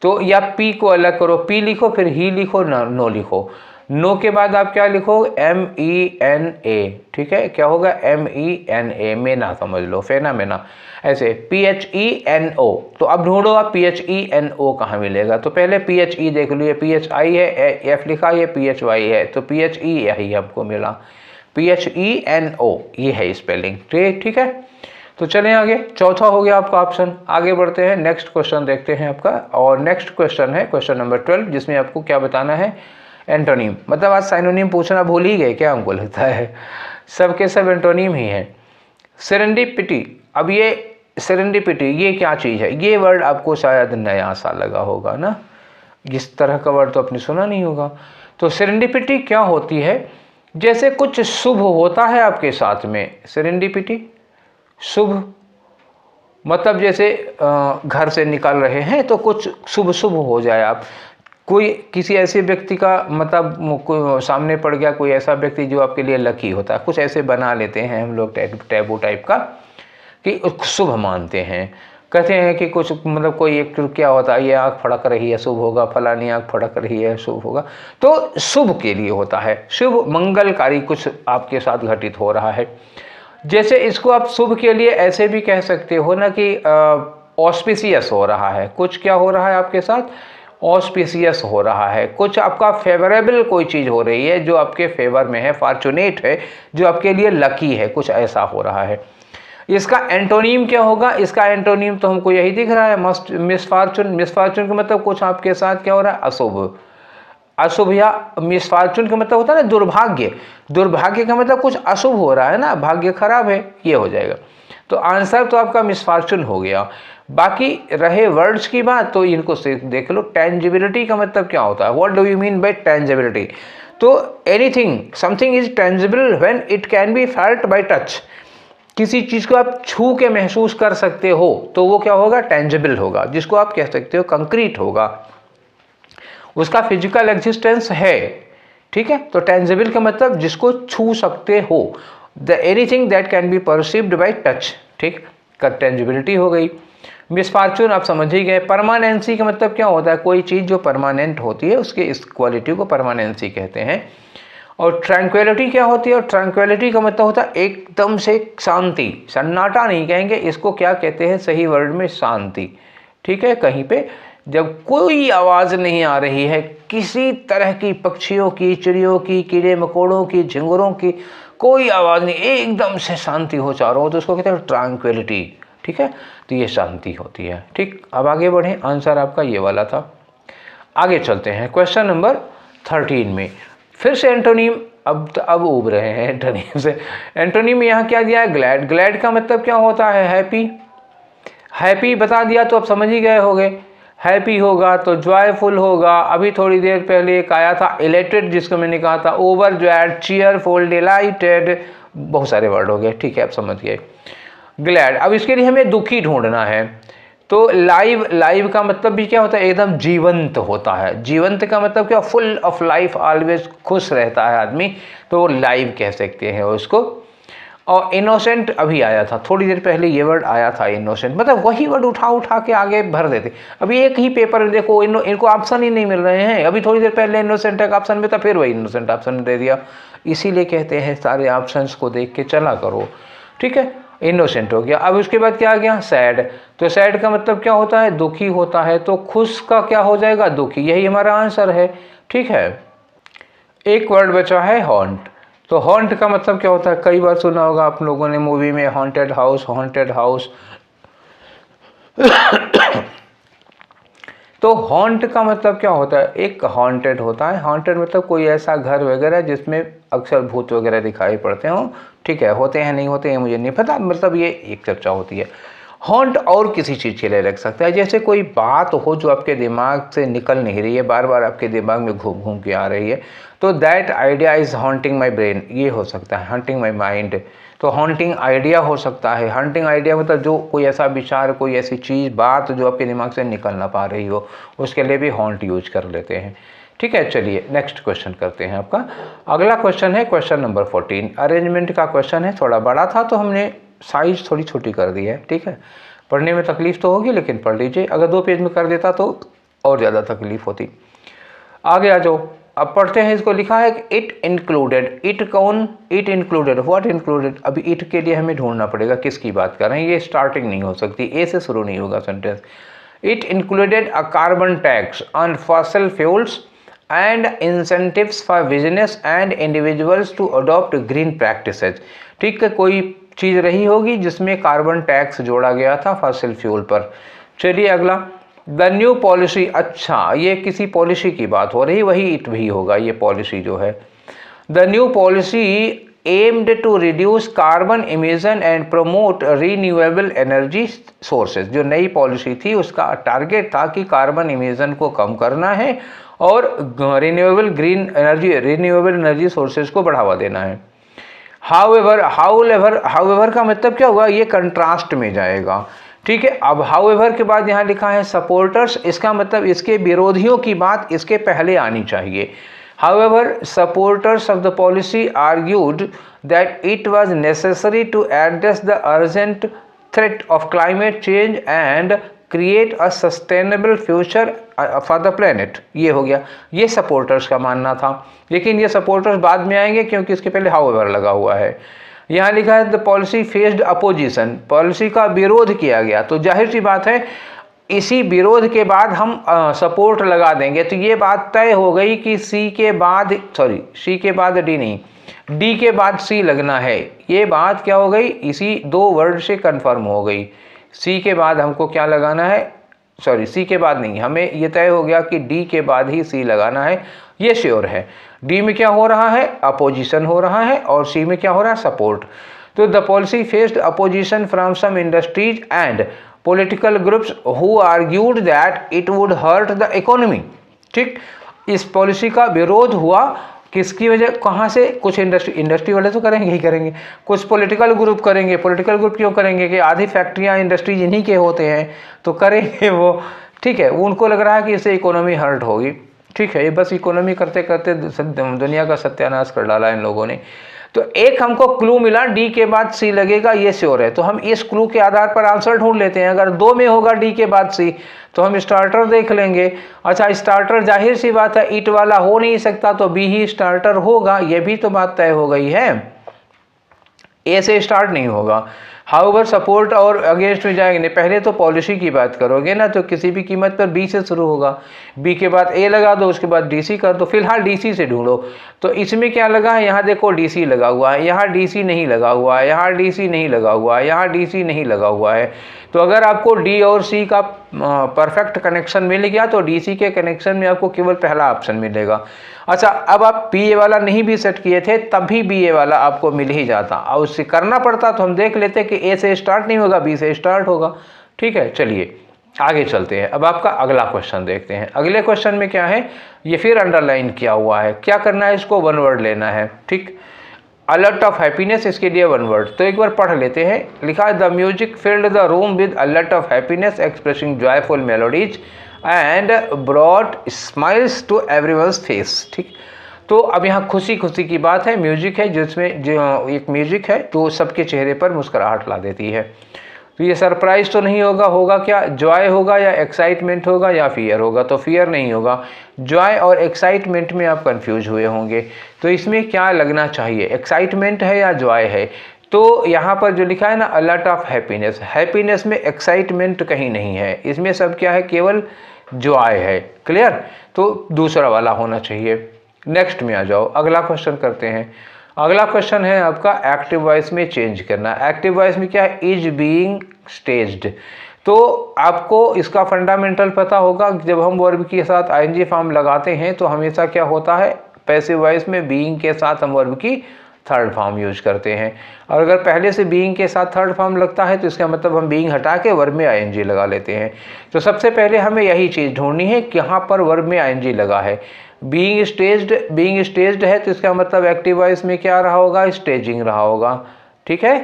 तो या पी को अलग करो, पी लिखो, फिर ही लिखो, नो लिखो। नो के बाद आप क्या लिखो, MENA, ठीक है, क्या होगा, MENA, मेना समझ लो, फेनामेना। ऐसे PHENO, तो अब ढूंढो आप PHENO कहाँ मिलेगा। तो पहले PHE देख लो, ये PHI है, F लिखा, ये PHY है, तो PHE यही हमको मिला, PHENO, ये है स्पेलिंग, ठीक है। तो चलें आगे, चौथा हो गया आपका ऑप्शन। आगे बढ़ते हैं, नेक्स्ट क्वेश्चन देखते हैं आपका, और नेक्स्ट क्वेश्चन है क्वेश्चन नंबर 12, जिसमें आपको क्या बताना है, एंटोनिम। मतलब आज साइनोनिम पूछना भूल ही गए क्या, हमको लगता है सबके सब एंटोनिम ही है। सेरेंडिपिटी, अब ये सेरेंडिपिटी ये क्या चीज़ है, ये वर्ड आपको शायद नया सा लगा होगा ना, इस तरह का वर्ड तो आपने सुना नहीं होगा। तो सेरेंडिपिटी क्या होती है, जैसे कुछ शुभ होता है आपके साथ में, सेरेंडिपिटी शुभ मतलब जैसे घर से निकल रहे हैं तो कुछ शुभ शुभ हो जाए, आप कोई किसी ऐसे व्यक्ति का मतलब सामने पड़ गया, कोई ऐसा व्यक्ति जो आपके लिए लकी होता है, कुछ ऐसे बना लेते हैं हम लोग टैबू टाइप का कि शुभ मानते हैं। कहते हैं कि कुछ मतलब कोई एक क्या होता है, ये आँख फड़क रही है शुभ होगा, फलानी आँख फड़क रही है शुभ होगा, तो शुभ के लिए होता है, शुभ मंगलकारी कुछ आपके साथ घटित हो रहा है। जैसे इसको आप शुभ के लिए ऐसे भी कह सकते हो ना कि ऑस्पिशियस हो रहा है, कुछ क्या हो रहा है आपके साथ, ऑस्पिशियस हो रहा है, कुछ आपका फेवरेबल कोई चीज़ हो रही है जो आपके फेवर में है, फॉर्चुनेट है, जो आपके लिए लकी है, कुछ ऐसा हो रहा है। इसका एंटोनीम क्या होगा, इसका एंटोनीम तो हमको यही दिख रहा है, मिसफॉर्चून। मिसफॉर्चून का मतलब कुछ आपके साथ क्या हो रहा है, अशुभ। अशुभ या मिसफॉर्चून का मतलब होता है ना दुर्भाग्य, दुर्भाग्य का मतलब कुछ अशुभ हो रहा है ना, भाग्य खराब है, ये हो जाएगा। तो आंसर तो आपका मिसफॉर्चून हो गया। बाकी रहे वर्ड्स की बात, तो इनको देख लो। टेंजिबिलिटी का मतलब क्या होता है, what do you mean by tangibility. तो anything, something is tangible when it can be felt by touch. किसी चीज़ को आप छू के महसूस कर सकते हो तो वो क्या होगा, टेंजिबल होगा, जिसको आप कह सकते हो कंक्रीट होगा, उसका फिजिकल एग्जिस्टेंस है, ठीक है। तो टेंजिबल का मतलब जिसको छू सकते हो, the anything that can be perceived bye touch, ठीक, का टेंजिबिलिटी हो गई। मिसफॉर्चून आप समझ ही गए। परमानेंसी का मतलब क्या होता है, कोई चीज़ जो परमानेंट होती है उसके इस क्वालिटी को परमानेंसी कहते हैं। और ट्रैंक्विलिटी क्या होती है, और ट्रैंक्विलिटी का मतलब होता है एकदम से शांति, सन्नाटा नहीं कहेंगे इसको, क्या कहते हैं सही वर्ड में, शांति, ठीक है। कहीं पे जब कोई आवाज़ नहीं आ रही है, किसी तरह की पक्षियों की, चिड़ियों की, कीड़े मकोड़ों की, झिंगुरों की कोई आवाज़ नहीं, एकदम से शांति हो चारों ओर, तो उसको कहते हैं ट्रैंक्विलिटी, ठीक है। तो ये शांति होती है, ठीक। अब आगे बढ़ें, आंसर आपका ये वाला था। आगे चलते हैं क्वेश्चन नंबर 13 में, फिर से एंटोनीम, अब उब रहे हैं एंटोनीम से। एंटोनीम यहाँ क्या दिया है, ग्लैड। ग्लैड का मतलब क्या होता है, हैप्पी। हैप्पी बता दिया तो आप समझ ही गए होंगे, हैप्पी होगा तो जॉयफुल होगा। अभी थोड़ी देर पहले एक आया था इलेटेड, जिसको मैंने कहा था ओवरजॉयड, चीयरफुल, डिलाइटेड, बहुत सारे वर्ड हो गए, ठीक है, आप समझ गए। ग्लैड, अब इसके लिए हमें दुखी ढूंढना है। तो लाइव, लाइव का मतलब भी क्या होता है, एकदम जीवंत होता है। जीवंत का मतलब क्या, फुल ऑफ लाइफ, ऑलवेज खुश रहता है आदमी, तो लाइव कह सकते हैं उसको। और इनोसेंट अभी आया था, थोड़ी देर पहले ये वर्ड आया था इनोसेंट, मतलब वही वर्ड उठा के आगे भर देते। अभी एक ही पेपर में देखो इनको ऑप्शन ही नहीं मिल रहे हैं। अभी थोड़ी देर पहले इनोसेंट एक ऑप्शन में था, फिर वही इनोसेंट ऑप्शन दे दिया। इसीलिए कहते हैं सारे ऑप्शंस को देख के चला करो, ठीक है। इनोसेंट हो गया। अब उसके बाद क्या आ गया, सैड। तो सैड का मतलब क्या होता है, दुखी होता है। तो खुश का क्या हो जाएगा, दुखी। यही हमारा आंसर है। ठीक है, एक वर्ड बचा है हॉन्ट। तो हॉन्ट का मतलब क्या होता है, कई बार सुना होगा आप लोगों ने मूवी में, हॉन्टेड हाउस, हॉन्टेड हाउस। तो हॉन्ट का मतलब क्या होता है, एक हॉन्टेड होता है। हॉन्टेड मतलब कोई ऐसा घर वगैरह जिसमें अक्सर भूत वगैरह दिखाई पड़ते हो। ठीक है, होते हैं नहीं होते हैं मुझे नहीं पता, मतलब ये एक चर्चा होती है। हॉन्ट और किसी चीज़ के लिए लग सकता है, जैसे कोई बात हो जो आपके दिमाग से निकल नहीं रही है, बार बार आपके दिमाग में घूम घूम के आ रही है, तो that idea is haunting my brain, ये हो सकता है, हॉन्टिंग माई माइंड। तो हॉन्टिंग आइडिया हो सकता है। हॉन्टिंग आइडिया मतलब जो कोई ऐसा विचार, कोई ऐसी चीज़, बात जो आपके दिमाग से निकल ना पा रही हो, उसके लिए भी हॉन्ट यूज कर लेते हैं। ठीक है, चलिए नेक्स्ट क्वेश्चन करते हैं। आपका अगला क्वेश्चन है क्वेश्चन नंबर 14। अरेंजमेंट का क्वेश्चन है, थोड़ा बड़ा था तो हमने साइज थोड़ी छोटी कर दी है। ठीक है, पढ़ने में तकलीफ तो होगी लेकिन पढ़ लीजिए, अगर 2 पेज में कर देता तो और ज़्यादा तकलीफ होती। आगे आ जाओ, अब पढ़ते हैं। इसको लिखा है इट इंक्लूडेड। इट कौन, इट इंक्लूडेड, व्हाट इंक्लूडेड। अभी इट के लिए हमें ढूंढना पड़ेगा किसकी बात कर रहे हैं, ये स्टार्टिंग नहीं हो सकती, ए से शुरू नहीं होगा sentence. It included a carbon tax on fossil fuels and incentives for business and individuals to adopt green practices. ठीक है, कोई चीज़ रही होगी जिसमें कार्बन टैक्स जोड़ा गया था फॉसिल फ्यूल पर। चलिए अगला, द न्यू पॉलिसी। अच्छा, ये किसी पॉलिसी की बात हो रही, वही इट भी होगा, ये पॉलिसी जो है। The new policy aimed to reduce carbon emission and promote renewable energy sources. जो नई पॉलिसी थी उसका टारगेट था कि कार्बन इमिशन को कम करना है और रिन्यूएबल एनर्जी सोर्सेज को बढ़ावा देना है। हाउएवर का मतलब क्या हुआ, ये कंट्रास्ट में जाएगा। ठीक है, अब हाउएवर के बाद यहाँ लिखा है सपोर्टर्स, इसका मतलब इसके विरोधियों की बात इसके पहले आनी चाहिए। However supporters of the policy argued that it was necessary to address the urgent threat of climate change and create a sustainable future for the planet. ये हो गया, ये सपोर्टर्स का मानना था, लेकिन ये सपोर्टर्स बाद में आएंगे क्योंकि इसके पहले हाउएवर लगा हुआ है। यहाँ लिखा है the policy faced opposition, policy का विरोध किया गया। तो जाहिर सी बात है इसी विरोध के बाद हम सपोर्ट लगा देंगे, तो ये बात तय हो गई कि सी के बाद डी नहीं, डी के बाद सी लगना है। ये बात क्या हो गई, इसी 2 वर्ड से कंफर्म हो गई। सी के बाद हमको क्या लगाना है, सी के बाद नहीं, हमें ये तय हो गया कि डी के बाद ही सी लगाना है, ये श्योर है। डी में क्या हो रहा है, अपोजिशन हो रहा है, और सी में क्या हो रहा है, सपोर्ट। तो the policy faced opposition from some industries and political groups who argued that it would hurt the economy. ठीक, इस पॉलिसी का विरोध हुआ किसकी वजह, कहाँ से, कुछ इंडस्ट्री वाले तो करेंगे ही करेंगे, कुछ पॉलिटिकल ग्रुप करेंगे। पॉलिटिकल ग्रुप क्यों करेंगे कि आधी फैक्ट्रियाँ इंडस्ट्रीज इन्हीं के होते हैं, तो करेंगे वो। ठीक है, उनको लग रहा है कि इससे इकोनॉमी हर्ट होगी। ठीक है, ये बस इकोनॉमी करते करते दुनिया का सत्यानाश कर डाला इन लोगों ने। तो एक हमको क्लू मिला, डी के बाद सी लगेगा, ये श्योर है। तो हम इस क्लू के आधार पर आंसर ढूंढ लेते हैं। अगर 2 में होगा डी के बाद सी तो हम स्टार्टर देख लेंगे। अच्छा, स्टार्टर जाहिर सी बात है इट वाला हो नहीं सकता, तो बी ही स्टार्टर होगा, ये भी तो बात तय हो गई है। ए से स्टार्ट नहीं होगा। हाउएवर सपोर्ट और अगेंस्ट में जाएंगे नहीं, पहले तो पॉलिसी की बात करोगे ना, तो किसी भी कीमत पर बी से शुरू होगा। बी के बाद ए लगा दो, उसके बाद डीसी कर दो। फिलहाल डीसी से ढूंढो। तो इसमें क्या लगा है, यहाँ देखो डीसी लगा हुआ है, यहाँ डीसी नहीं लगा हुआ है, यहाँ डीसी नहीं लगा हुआ है, यहाँ डीसी नहीं लगा हुआ है। तो अगर आपको डी और सी का परफेक्ट कनेक्शन मिल गया तो डीसी के कनेक्शन में आपको केवल पहला ऑप्शन मिलेगा। अच्छा, अब आप बी ए वाला नहीं भी सेट किए थे तब भी बी ए वाला आपको मिल ही जाता, और उससे करना पड़ता तो हम देख लेते कि ए से स्टार्ट नहीं होगा, बी से स्टार्ट होगा। ठीक है, चलिए आगे चलते हैं। अब आपका अगला क्वेश्चन देखते हैं। अगले क्वेश्चन में क्या है, ये फिर अंडरलाइन किया हुआ है। क्या करना है, इसको 1 वर्ड लेना है। ठीक, अलर्ट ऑफ हैप्पीनेस, इसके लिए 1 वर्ड। तो एक बार पढ़ लेते हैं। लिखा है the music filled the room with alert of happiness expressing joyful melodies and brought smiles to everyone's face. ठीक, तो अब यहाँ खुशी खुशी की बात है, म्यूजिक है जिसमें जो एक म्यूजिक है जो सबके चेहरे पर मुस्कुराहट ला देती है। तो ये सरप्राइज तो नहीं होगा, होगा क्या, जॉय होगा या एक्साइटमेंट होगा या फियर होगा। तो फियर नहीं होगा, जॉय और एक्साइटमेंट में आप कंफ्यूज हुए होंगे। तो इसमें क्या लगना चाहिए, एक्साइटमेंट है या जॉय है। तो यहाँ पर जो लिखा है ना, a lot of happiness, happiness में एक्साइटमेंट कहीं नहीं है, इसमें सब क्या है, केवल जॉय है। क्लियर? तो दूसरा वाला होना चाहिए। नेक्स्ट में आ जाओ, अगला क्वेश्चन करते हैं। अगला क्वेश्चन है आपका एक्टिव वॉइस में चेंज करना। एक्टिव वॉइस में क्या है, इज बीइंग स्टेज्ड। तो आपको इसका फंडामेंटल पता होगा, जब हम वर्ब के साथ आईएनजी फॉर्म लगाते हैं तो हमेशा क्या होता है, पैसिव वॉइस में बीइंग के साथ हम वर्ब की थर्ड फॉर्म यूज करते हैं। और अगर पहले से बीइंग के साथ थर्ड फॉर्म लगता है तो इसका मतलब हम बीइंग हटा के वर्ब में आईएनजी लगा लेते हैं। तो सबसे पहले हमें यही चीज़ ढूंढनी है कि यहाँ पर वर्ब में आईएनजी लगा है। बीइंग स्टेज्ड है तो इसका मतलब एक्टिव वॉइस में क्या रहा होगा, स्टेजिंग रहा होगा। ठीक है,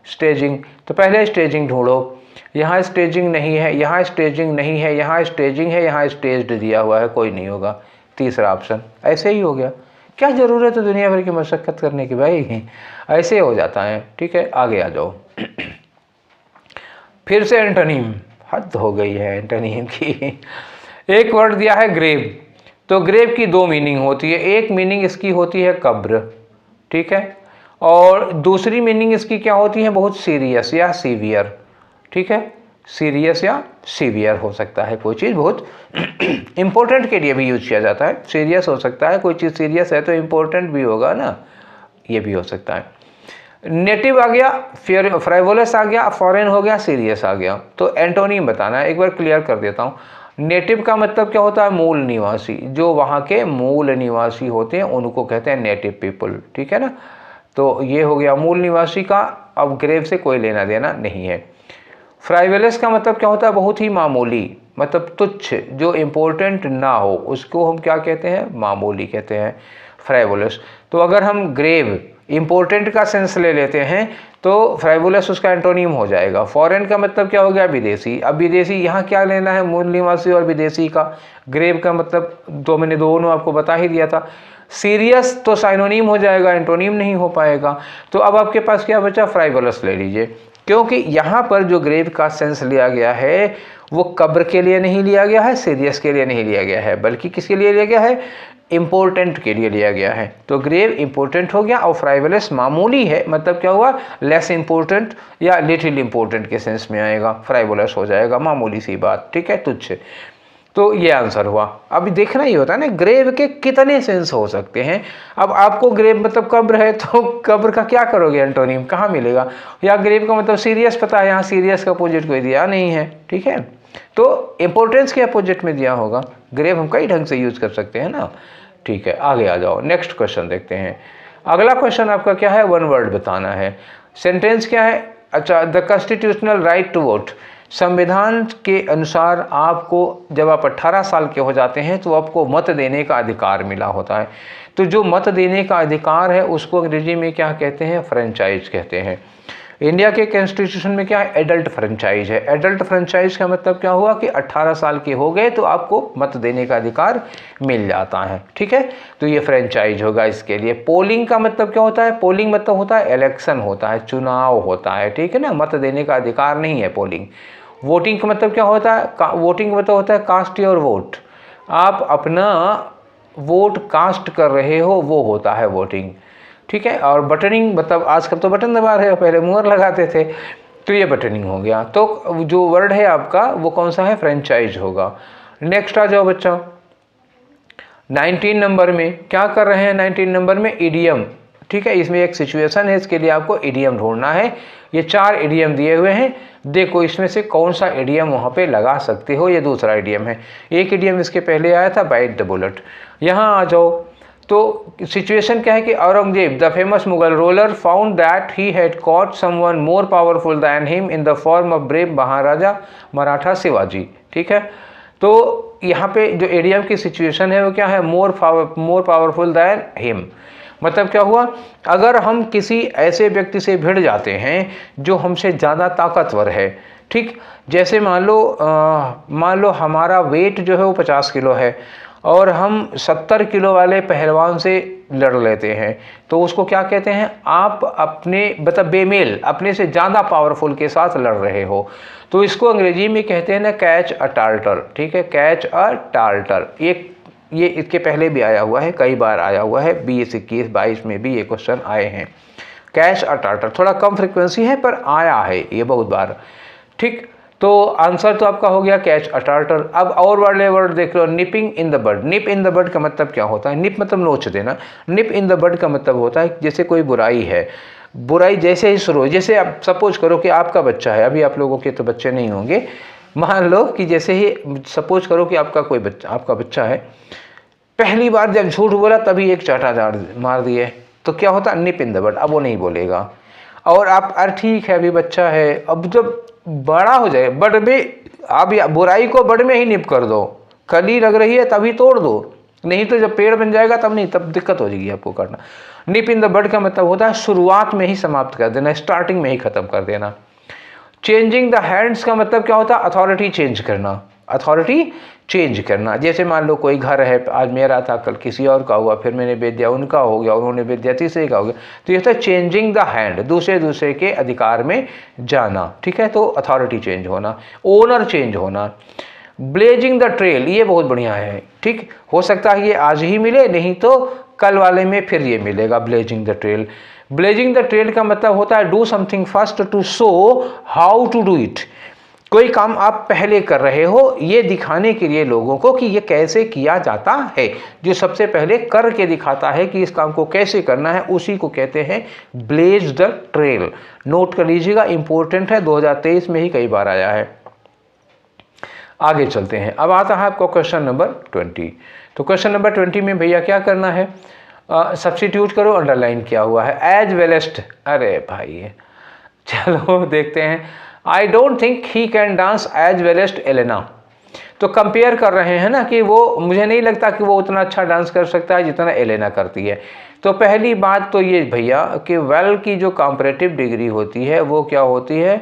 स्टेजिंग। तो पहले स्टेजिंग ढूंढो। यहाँ स्टेजिंग नहीं है, यहाँ स्टेजिंग नहीं है, यहाँ स्टेजिंग है, यहाँ स्टेज्ड दिया हुआ है, कोई नहीं होगा। तीसरा ऑप्शन ऐसे ही हो गया। क्या ज़रूरत है दुनिया भर की मशक्क़त करने की भाई, ऐसे हो जाता है। ठीक है, आगे आ जाओ। फिर से एंटोनीम, हद हो गई है एंटोनीम की। एक वर्ड दिया है ग्रेव, तो ग्रेव की दो मीनिंग होती है। एक मीनिंग इसकी होती है कब्र, ठीक है, और दूसरी मीनिंग इसकी क्या होती है, बहुत सीरियस या सीवियर। ठीक है, सीरियस या सीवियर हो सकता है, कोई चीज़ बहुत इम्पोर्टेंट के लिए भी यूज किया जाता है। सीरियस हो सकता है, कोई चीज़ सीरियस है तो इम्पोर्टेंट भी होगा ना, ये भी हो सकता है। नेटिव आ गया, फिर फ्राइवोलस आ गया, फॉरेन हो गया, सीरियस आ गया। तो एंटोनिम बताना है, एक बार क्लियर कर देता हूँ। नेटिव का मतलब क्या होता है, मूल निवासी, जो वहाँ के मूल निवासी होते हैं उनको कहते हैं नेटिव पीपल। ठीक है ना, तो ये हो गया मूल निवासी का। अब ग्रेव से कोई लेना देना नहीं है। फ्राइवोलस का मतलब क्या होता है, बहुत ही मामूली, मतलब तुच्छ, जो इम्पोर्टेंट ना हो उसको हम क्या कहते हैं, मामूली कहते हैं, फ्राइवोलस। तो अगर हम ग्रेव इम्पोर्टेंट का सेंस ले लेते हैं तो फ्राइवोलस उसका एंटोनिम हो जाएगा। फॉरेन का मतलब क्या हो गया, विदेशी। अब विदेशी यहाँ क्या लेना है, मूल निवासी और विदेशी का। ग्रेव का मतलब तो मैंने दोनों आपको बता ही दिया था। सीरियस तो साइनोनिम हो जाएगा, एंटोनिम नहीं हो पाएगा। तो अब आपके पास क्या बचा, फ्राइवोलस ले लीजिए, क्योंकि यहाँ पर जो ग्रेव का सेंस लिया गया है वो कब्र के लिए नहीं लिया गया है, सीरियस के लिए नहीं लिया गया है, बल्कि किसके लिए लिया गया है, इम्पोर्टेंट के लिए लिया गया है। तो ग्रेव इम्पोर्टेंट हो गया और फ्राइवोलस मामूली है, मतलब क्या हुआ, लेस इम्पोर्टेंट या लिटिल इम्पोर्टेंट के सेंस में आएगा, फ्राइवोलस हो जाएगा, मामूली सी बात। ठीक है, तुच्छ। तो ये आंसर हुआ। अभी देखना ही होता है ना ग्रेव के कितने सेंस हो सकते हैं। अब आपको ग्रेव मतलब कब्र है तो कब्र का क्या करोगे, एंटोनिम कहाँ मिलेगा। या ग्रेव का मतलब सीरियस पता है, यहाँ सीरियस का अपोजिट कोई दिया नहीं है। ठीक है, तो इम्पोर्टेंस के अपोजिट में दिया होगा। ग्रेव हम कई ढंग से यूज कर सकते हैं ना। ठीक है, आगे आ जाओ, नेक्स्ट क्वेश्चन देखते हैं। अगला क्वेश्चन आपका क्या है, वन वर्ड बताना है। सेंटेंस क्या है, अच्छा, the constitutional right to vote. संविधान के अनुसार आपको जब आप 18 साल के हो जाते हैं तो आपको मत देने का अधिकार मिला होता है। तो जो मत देने का अधिकार है उसको अंग्रेजी में क्या कहते हैं, फ्रेंचाइज कहते हैं। इंडिया के कॉन्स्टिट्यूशन में क्या है, एडल्ट फ्रेंचाइज है। एडल्ट फ्रेंचाइज का मतलब क्या हुआ कि 18 साल के हो गए तो आपको मत देने का अधिकार मिल जाता है। ठीक है, तो ये फ्रेंचाइज होगा इसके लिए। पोलिंग का मतलब क्या होता है, पोलिंग मतलब होता है इलेक्शन होता है, चुनाव होता है। ठीक है ना, मत देने का अधिकार नहीं है पोलिंग। वोटिंग का मतलब क्या होता है, वोटिंग का मतलब होता है कास्ट योर वोट, आप अपना वोट कास्ट कर रहे हो, वो होता है वोटिंग। ठीक है, और बटनिंग मतलब आजकल तो बटन दबा रहे हो, पहले मुहर लगाते थे, तो ये बटनिंग हो गया। तो जो वर्ड है आपका वो कौन सा है, फ्रेंचाइज होगा। नेक्स्ट आ जाओ बच्चा, 19 नंबर में क्या कर रहे हैं, 19 नंबर में इडियम। ठीक है, इसमें एक सिचुएशन है, इसके लिए आपको इडियम ढूंढना है। ये 4 इडियम दिए हुए हैं, देखो इसमें से कौन सा इडियम वहाँ पे लगा सकते हो। ये दूसरा इडियम है, एक इडियम इसके पहले आया था, बाइट द बुलेट। यहाँ आ जाओ, तो सिचुएशन क्या है कि Aurangzeb the famous Mughal ruler found that he had caught someone more powerful than him in the form of brave Maharaja Maratha Shivaji. ठीक है, तो यहाँ पे जो इडियम की सिचुएशन है वो क्या है, मोर पावरफुल दैन हिम। मतलब क्या हुआ, अगर हम किसी ऐसे व्यक्ति से भिड़ जाते हैं जो हमसे ज़्यादा ताकतवर है। ठीक, जैसे मान लो हमारा वेट जो है वो 50 किलो है और हम 70 किलो वाले पहलवान से लड़ लेते हैं, तो उसको क्या कहते हैं, आप अपने मतलब बेमेल अपने से ज़्यादा पावरफुल के साथ लड़ रहे हो। तो इसको अंग्रेजी में कहते हैं ना, कैच अ टार्टर। ठीक है, कैच अ टार्टर। ये इसके पहले भी आया हुआ है, कई बार आया हुआ है, 20, 21, 22 में भी ये क्वेश्चन आए हैं। कैच अ टार्टर, थोड़ा कम फ्रिक्वेंसी है पर आया है ये बहुत बार, ठीक। तो आंसर तो आपका हो गया कैच अ टार्टर। अब और वाले वर्ड देख लो, nipping in the bud. Nip in the bud का मतलब क्या होता है? निप मतलब नोच देना, निप इन द बड का मतलब होता है जैसे कोई बुराई है, बुराई जैसे ही शुरू हो, जैसे आप सपोज करो कि आपका बच्चा है, अभी आप लोगों के तो बच्चे नहीं होंगे, मान लो कि जैसे ही सपोज करो कि आपका कोई बच्चा, आपका बच्चा है, पहली बार जब झूठ बोला तभी एक चाटा मार दिए, तो क्या होता? निप इन द बड, अब वो नहीं बोलेगा। और आप अरे ठीक है अभी बच्चा है, अब जब बड़ा हो जाए, बड़ में आप बुराई को बड़ में ही निप कर दो, कली लग रही है तभी तोड़ दो, नहीं तो जब पेड़ बन जाएगा तब नहीं, तब दिक्कत हो जाएगी आपको करना। निप इन द बड का मतलब होता है शुरुआत में ही समाप्त कर देना, स्टार्टिंग में ही खत्म कर देना। चेंजिंग द हैंड्स का मतलब क्या होता है? अथॉरिटी चेंज करना, अथॉरिटी चेंज करना। जैसे मान लो कोई घर है, आज मेरा था कल किसी और का हुआ, फिर मैंने बेच दिया, उनका हो गया, उन्होंने बेच दिया, तीसरे का हो गया, तो ये होता है चेंजिंग द हैंड, दूसरे के अधिकार में जाना, ठीक है। तो अथॉरिटी चेंज होना, ओनर चेंज होना। ब्लेजिंग द ट्रेल, ये बहुत बढ़िया है, ठीक। हो सकता है ये आज ही मिले, नहीं तो कल वाले में फिर ये मिलेगा, blazing the trail. Blazing the trail का मतलब होता है do something first to show how to do it. कोई काम आप पहले कर रहे हो ये दिखाने के लिए लोगों को कि ये कैसे किया जाता है, जो सबसे पहले करके दिखाता है कि इस काम को कैसे करना है, उसी को कहते हैं ब्लेज द ट्रेल। नोट कर लीजिएगा, इंपॉर्टेंट है, 2023 में ही कई बार आया है। आगे चलते हैं, अब आता है आपको क्वेश्चन नंबर 20। तो क्वेश्चन नंबर 20 में भैया क्या करना है? सब्स्टिट्यूट करो, अंडरलाइन किया हुआ है एज वेलेस्ट। अरे भाई चलो देखते हैं। I don't think he can dance as well as Elena. तो कंपेयर कर रहे हैं ना कि वो, मुझे नहीं लगता कि वो उतना अच्छा डांस कर सकता है जितना एलेना करती है। तो पहली बात तो ये भैया कि वेल की जो कंपैरेटिव डिग्री होती है वो क्या होती है?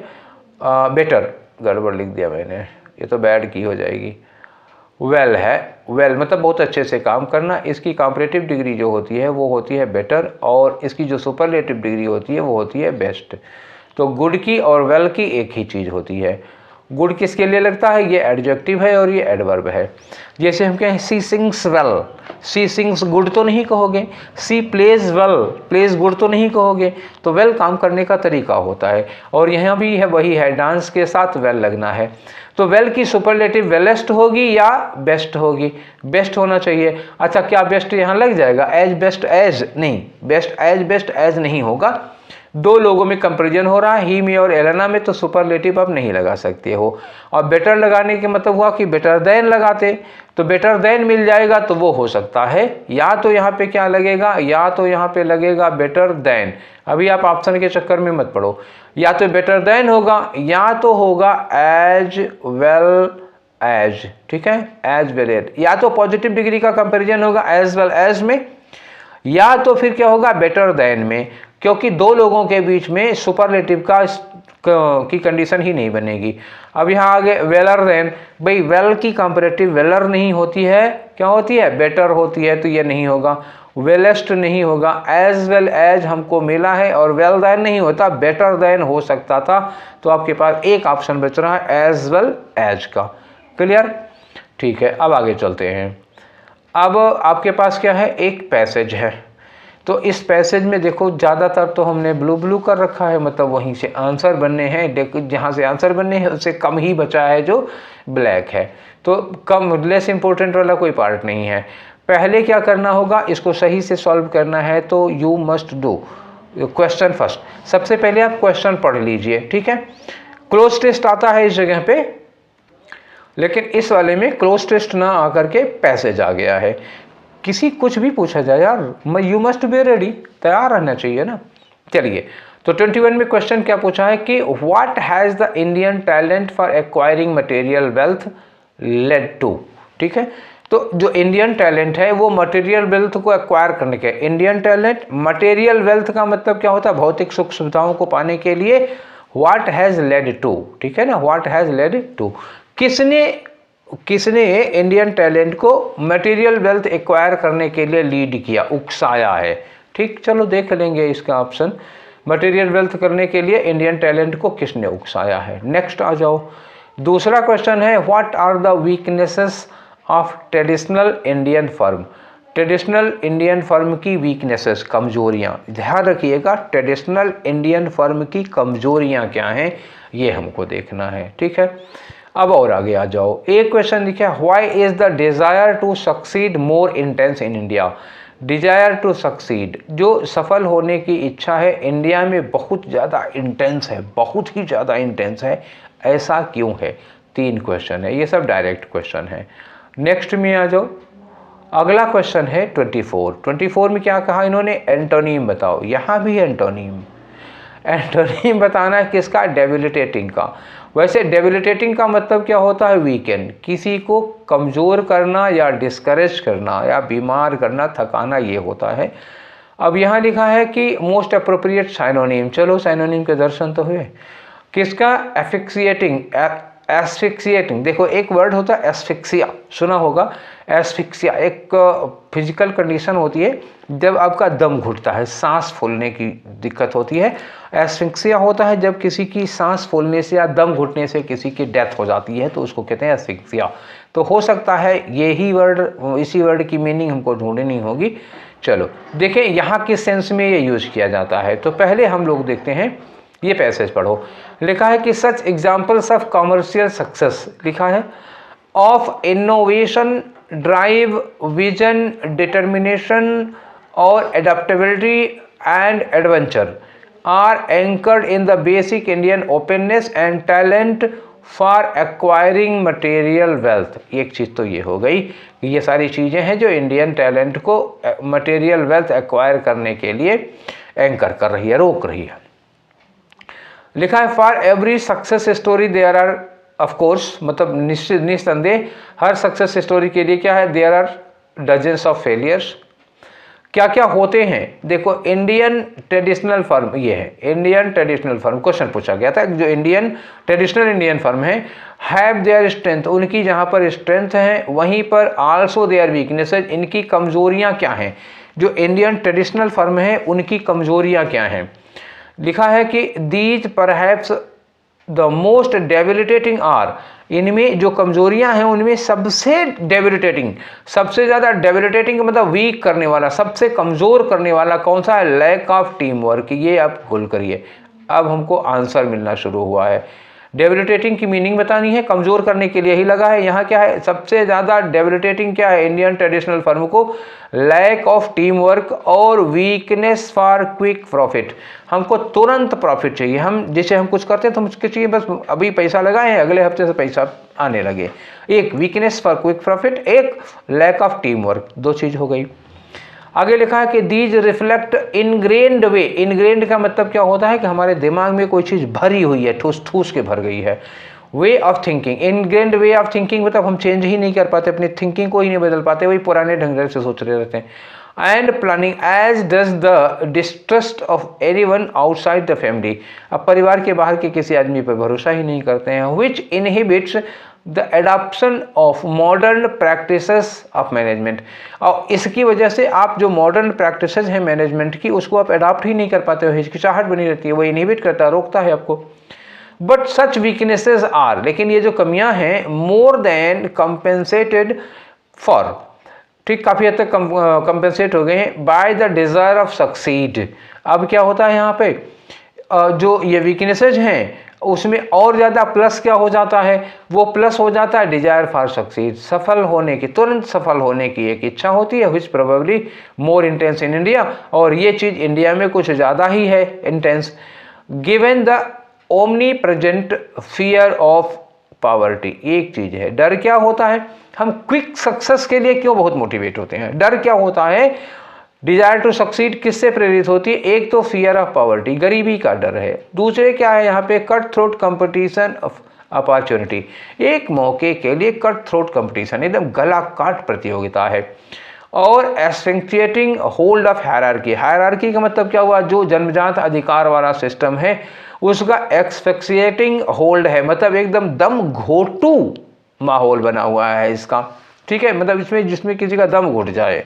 बेटर, गड़बड़ लिख दिया मैंने, ये तो बैड की हो जाएगी। वेल है, वेल मतलब बहुत अच्छे से काम करना, इसकी कंपैरेटिव डिग्री जो होती है वो होती है बेटर, और इसकी जो सुपरलेटिव डिग्री होती है वो होती है बेस्ट। तो गुड की और वेल की एक ही चीज़ होती है। गुड किसके लिए लगता है? ये एडजेक्टिव है और ये एडवर्ब है। जैसे हम कहें सी सिंग्स वेल, सी सिंग्स गुड तो नहीं कहोगे, सी प्लेज वेल, प्लेज गुड तो नहीं कहोगे। तो वेल काम करने का तरीका होता है, और यहाँ भी है वही है, डांस के साथ वेल लगना है। तो वेल की सुपरलेटिव वेलेस्ट होगी या बेस्ट होगी? बेस्ट होना चाहिए। अच्छा क्या बेस्ट यहाँ लग जाएगा? एज बेस्ट एज नहीं, बेस्ट एज बेस्ट एज नहीं होगा। दो लोगों में कंपैरिजन हो रहा है, ही में और एलेना में, तो सुपरलेटिव आप नहीं लगा सकते हो। और बेटर लगाने के मतलब हुआ कि बेटर देन लगाते, तो बेटर देन मिल जाएगा, तो वो हो सकता है या तो यहाँ पे क्या लगेगा, या तो यहाँ पे लगेगा बेटर देन। अभी आप ऑप्शन के चक्कर में मत पड़ो, या तो बेटर देन होगा या तो होगा एज वेल एज, ठीक है, एज वेल एज, या तो पॉजिटिव डिग्री का कंपैरिजन होगा एज वेल एज में, या तो फिर क्या होगा बेटर देन में, क्योंकि दो लोगों के बीच में सुपरलेटिव की कंडीशन ही नहीं बनेगी। अब यहाँ आगे वेलर देन, भाई वेल की कंपैरेटिव वेलर नहीं होती है, क्या होती है? बेटर होती है, तो ये नहीं होगा। वेलेस्ट नहीं होगा, एज वेल एज हमको मिला है, और वेल देन नहीं होता, बेटर देन हो सकता था। तो आपके पास एक ऑप्शन बच रहा है एज वेल एज का। क्लियर? ठीक है, अब आगे चलते हैं। अब आपके पास क्या है? एक पैसेज है, तो इस पैसेज में देखो ज़्यादातर तो हमने ब्लू कर रखा है, मतलब वहीं से आंसर बनने हैं, जहाँ से आंसर बनने हैं उससे कम ही बचा है जो ब्लैक है। तो कम, लेस इंपॉर्टेंट वाला कोई पार्ट नहीं है। पहले क्या करना होगा? इसको सही से सॉल्व करना है, तो you must do question first. सबसे पहले आप क्वेश्चन पढ़ लीजिए, ठीक है। क्लोज टेस्ट आता है इस जगह पे, लेकिन इस वाले में क्लोज टेस्ट ना आकर के पैसेज आ गया है। किसी कुछ भी पूछा जाए यार, यू मस्ट बी रेडी, तैयार रहना चाहिए ना। चलिए, तो 21 में क्वेश्चन क्या पूछा है कि what has the Indian talent for acquiring material wealth led to, ठीक है। तो जो इंडियन टैलेंट है वो मटेरियल वेल्थ को एक्वायर करने के, इंडियन टैलेंट, मटेरियल वेल्थ का मतलब क्या होता है? भौतिक सुख सुविधाओं को पाने के लिए व्हाट हैज़ लेड टू, ठीक है ना, व्हाट हैज़ लेड टू, किसने इंडियन टैलेंट को मटेरियल वेल्थ एक्वायर करने के लिए लीड किया, उकसाया है, ठीक। चलो देख लेंगे इसका ऑप्शन, मटेरियल वेल्थ करने के लिए इंडियन टैलेंट को किसने उकसाया है। नेक्स्ट आ जाओ, दूसरा क्वेश्चन है what are the weaknesses of traditional Indian firm. Traditional Indian firm की वीकनेसेस, कमजोरियां, ध्यान रखिएगा ट्रेडिशनल इंडियन फर्म की कमजोरियां क्या हैं ये हमको देखना है, ठीक है। अब और आगे आ जाओ, एक क्वेश्चन लिखा है, why is the desire to succeed more intense in India. Desire to succeed, जो सफल होने की इच्छा है इंडिया में बहुत ज़्यादा इंटेंस है, बहुत ही ज़्यादा इंटेंस है, ऐसा क्यों है। 3 क्वेश्चन है, ये सब डायरेक्ट क्वेश्चन है। नेक्स्ट में आ जाओ, अगला क्वेश्चन है 24 में क्या कहा इन्होंने, एंटोनीम बताओ। यहाँ भी एंटोनीम बताना है किसका, डेबिलिटेटिंग का। वैसे डेबिलिटेटिंग का मतलब क्या होता है, वीकेन, किसी को कमज़ोर करना या डिस्करेज करना या बीमार करना, थकाना, ये होता है। अब यहाँ लिखा है कि मोस्ट अप्रोप्रिएट साइनोनिम, चलो साइनोनिम के दर्शन तो हुए। किसका, एफिक्सिएटिंग, एस्फिक्सिएटिंग। देखो एक वर्ड होता है एस्फिक्सिया, सुना होगा। एस्फिक्सिया एक फिजिकल कंडीशन होती है जब आपका दम घुटता है, सांस फूलने की दिक्कत होती है। एस्फिक्सिया होता है जब किसी की सांस फूलने से या दम घुटने से किसी की डेथ हो जाती है, तो उसको कहते हैं एस्फिक्सिया। तो हो सकता है यही वर्ड, इसी वर्ड की मीनिंग हमको ढूंढनी होगी। चलो देखें यहाँ किस सेंस में ये यूज किया जाता है। तो पहले हम लोग देखते हैं, ये पैसेज पढ़ो। लिखा है कि such examples of commercial success, लिखा है, of innovation, drive, vision, determination और adaptability and adventure are anchored in the basic Indian openness and talent for acquiring material wealth. एक चीज़ तो ये हो गई कि ये सारी चीज़ें हैं जो इंडियन टैलेंट को मटेरियल वेल्थ एक्वायर करने के लिए एंकर कर रही है, रोक रही है। लिखा है for every success story there are, of course मतलब निस्संदेह हर सक्सेस स्टोरी के लिए क्या है, there are dozens of failures. क्या क्या होते हैं, देखो इंडियन ट्रेडिशनल फर्म, ये है इंडियन ट्रेडिशनल फर्म, क्वेश्चन पूछा गया था जो इंडियन ट्रेडिशनल इंडियन फर्म है, हैव देयर स्ट्रेंथ, उनकी जहाँ पर स्ट्रेंथ है वहीं पर आल्सो देयर वीकनेसेस, इनकी कमजोरियाँ क्या हैं। जो इंडियन ट्रेडिशनल फर्म है उनकी कमजोरियाँ क्या हैं। लिखा है कि these perhaps the most debilitating are, इनमें जो कमजोरियां हैं उनमें सबसे डेबिलिटेटिंग, सबसे ज़्यादा डेबिलिटेटिंग मतलब वीक करने वाला, सबसे कमज़ोर करने वाला कौन सा है, लैक ऑफ टीम वर्क। ये आप गोल करिए, अब हमको आंसर मिलना शुरू हुआ है। डेबिलिटेटिंग की मीनिंग बतानी है, कमज़ोर करने के लिए ही लगा है। यहाँ क्या है, सबसे ज़्यादा डेबिलिटेटिंग क्या है इंडियन ट्रेडिशनल फर्म को, लैक ऑफ टीम वर्क और वीकनेस फॉर क्विक प्रॉफिट। हमको तुरंत प्रॉफिट चाहिए, हम जैसे हम कुछ करते हैं तो मुझको चाहिए बस अभी पैसा लगाए अगले हफ्ते से पैसा आने लगे। एक वीकनेस फॉर क्विक प्रॉफिट, एक लैक ऑफ टीम वर्क, 2 चीज़ हो गई। आगे लिखा है कि these reflect ingrained way, ingrained का मतलब क्या होता है कि हमारे दिमाग में कोई चीज़ भरी हुई है, ठूस ठूस के भर गई है। Way of thinking, ingrained way of thinking मतलब हम चेंज ही नहीं कर पाते, अपनी थिंकिंग को ही नहीं बदल पाते, वही पुराने ढंग से सोच रहे रहते हैं। And planning as does the distrust of anyone outside the family, अब परिवार के बाहर के किसी आदमी पर भरोसा ही नहीं करते हैं। Which inhibits the adoption of modern practices of management, और इसकी वजह से आप जो मॉडर्न प्रैक्टिसेस हैं मैनेजमेंट की उसको आप एडॉप्ट ही नहीं कर पाते हो, हिचकिचाहट बनी रहती है, वो इनहिबिट करता है, रोकता है आपको। बट सच वीकनेसेस आर, लेकिन ये जो कमियां हैं मोर देन कंपेंसेटेड फॉर, ठीक काफ़ी हद तक कंपेंसेट हो गए हैं by the desire of succeed. अब क्या होता है यहाँ पे, जो ये वीकनेसेज हैं उसमें और ज़्यादा प्लस क्या हो जाता है, वो प्लस हो जाता है डिजायर फॉर सक्सीड, सफल होने की, तुरंत सफल होने की एक इच्छा होती है, which probably more intense in India, और ये चीज़ इंडिया में कुछ ज़्यादा ही है intense, given the omnipresent fear of poverty. एक चीज़ है, डर क्या होता है, हम क्विक सक्सेस के लिए क्यों बहुत मोटिवेट होते हैं, डर क्या होता है, डिजायर टू सक्सीड किससे प्रेरित होती है, एक तो फियर ऑफ पॉवर्टी, गरीबी का डर है, दूसरे क्या है यहाँ पे cut throat competition of opportunity, एक मौके के लिए कट थ्रोट कंपटीशन, एकदम गला काट प्रतियोगिता है, और एस्फिक्सिएटिंग होल्ड ऑफ हायरार्की, हायरार्की का मतलब क्या हुआ, जो जन्मजात अधिकार वाला सिस्टम है उसका एक्सफिक्सिएटिंग होल्ड है, मतलब एकदम दम घोटू माहौल बना हुआ है इसका, ठीक है, मतलब इसमें जिसमें किसी का दम घुट जाए,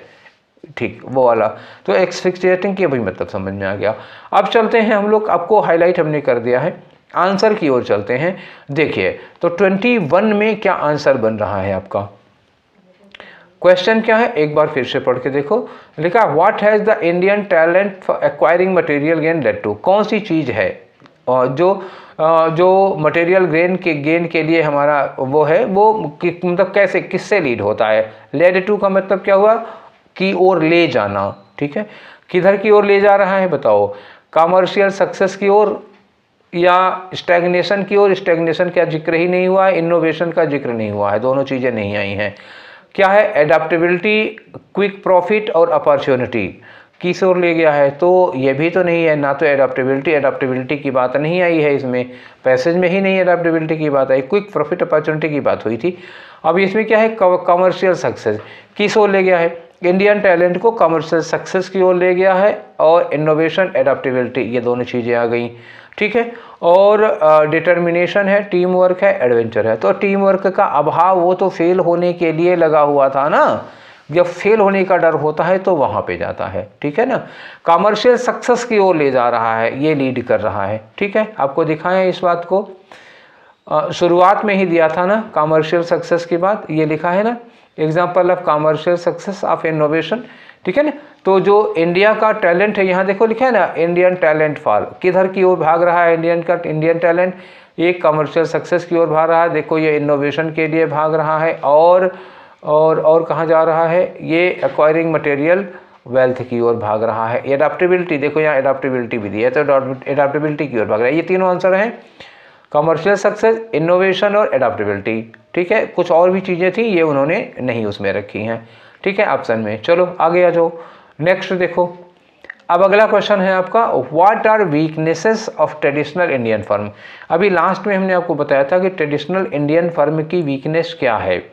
ठीक वो वाला। तो एक्सफिक्सिएटिंग के भी मतलब समझ में आ गया। अब चलते हैं हम लोग, आपको हाईलाइट हमने कर दिया है, आंसर की ओर चलते हैं। देखिए तो 21 में क्या आंसर बन रहा है आपका, क्वेश्चन क्या है एक बार फिर से पढ़ के देखो। लिखा what has the Indian talent for acquiring material gain led to, कौन सी चीज़ है और जो मटेरियल गेन के लिए हमारा वो है वो मतलब कैसे किससे लीड होता है। लेड टू का मतलब क्या हुआ, की ओर ले जाना, ठीक है, किधर की ओर ले जा रहा है बताओ, कमर्शियल सक्सेस की ओर या स्टैग्नेशन की ओर। स्टैग्नेशन का जिक्र ही नहीं हुआ है, इनोवेशन का जिक्र नहीं हुआ है, दोनों चीज़ें नहीं आई हैं। क्या है, एडाप्टेबिलिटी, क्विक प्रॉफिट और अपॉर्चुनिटी किस ओर ले गया है, तो ये भी तो नहीं है ना, तो एडाप्टेबिलिटी की बात नहीं आई है इसमें, पैसेज में ही नहीं एडाप्टेबिलिटी की बात आई, क्विक प्रॉफिट अपॉर्चुनिटी की बात हुई थी। अब इसमें क्या है, कमर्शियल सक्सेस किस ओर ले गया है, इंडियन टैलेंट को कमर्शियल सक्सेस की ओर ले गया है, और इनोवेशन एडाप्टेबिलिटी ये दोनों चीज़ें आ गई, ठीक है। और डिटर्मिनेशन है, टीम वर्क है, एडवेंचर है। तो टीम वर्क का अभाव वो तो फेल होने के लिए लगा हुआ था ना, जब फेल होने का डर होता है तो वहाँ पे जाता है, ठीक है ना। कमर्शियल सक्सेस की ओर ले जा रहा है, ये लीड कर रहा है, ठीक है। आपको दिखाएं इस बात को, शुरुआत में ही दिया था ना कमर्शियल सक्सेस की बात, ये लिखा है ना, example of commercial success of innovation, ठीक है ना। तो जो इंडिया का टैलेंट है, यहाँ देखो लिखा है ना, इंडियन टैलेंट फॉल, किधर की ओर भाग रहा है इंडियन टैलेंट, एक कमर्शियल सक्सेस की ओर भाग रहा है, देखो ये इनोवेशन के लिए भाग रहा है, और कहाँ जा रहा है, ये एक्वायरिंग मटेरियल वेल्थ की ओर भाग रहा है। एडाप्टेबिलिटी देखो, यहाँ एडाप्टेबिलिटी भी दी है, तो एडाप्टेबिलिटी की ओर भाग रहा है। ये तीनों आंसर हैं, कमर्शियल सक्सेस, इनोवेशन और एडाप्टेबिलिटी, ठीक है। कुछ और भी चीज़ें थी, ये उन्होंने नहीं उसमें रखी हैं, ठीक है, ऑप्शन में। चलो आगे आ जाओ, नेक्स्ट देखो। अब अगला क्वेश्चन है आपका, what are weaknesses of traditional Indian firm. अभी लास्ट में हमने आपको बताया था कि ट्रेडिशनल इंडियन फर्म की वीकनेस क्या है।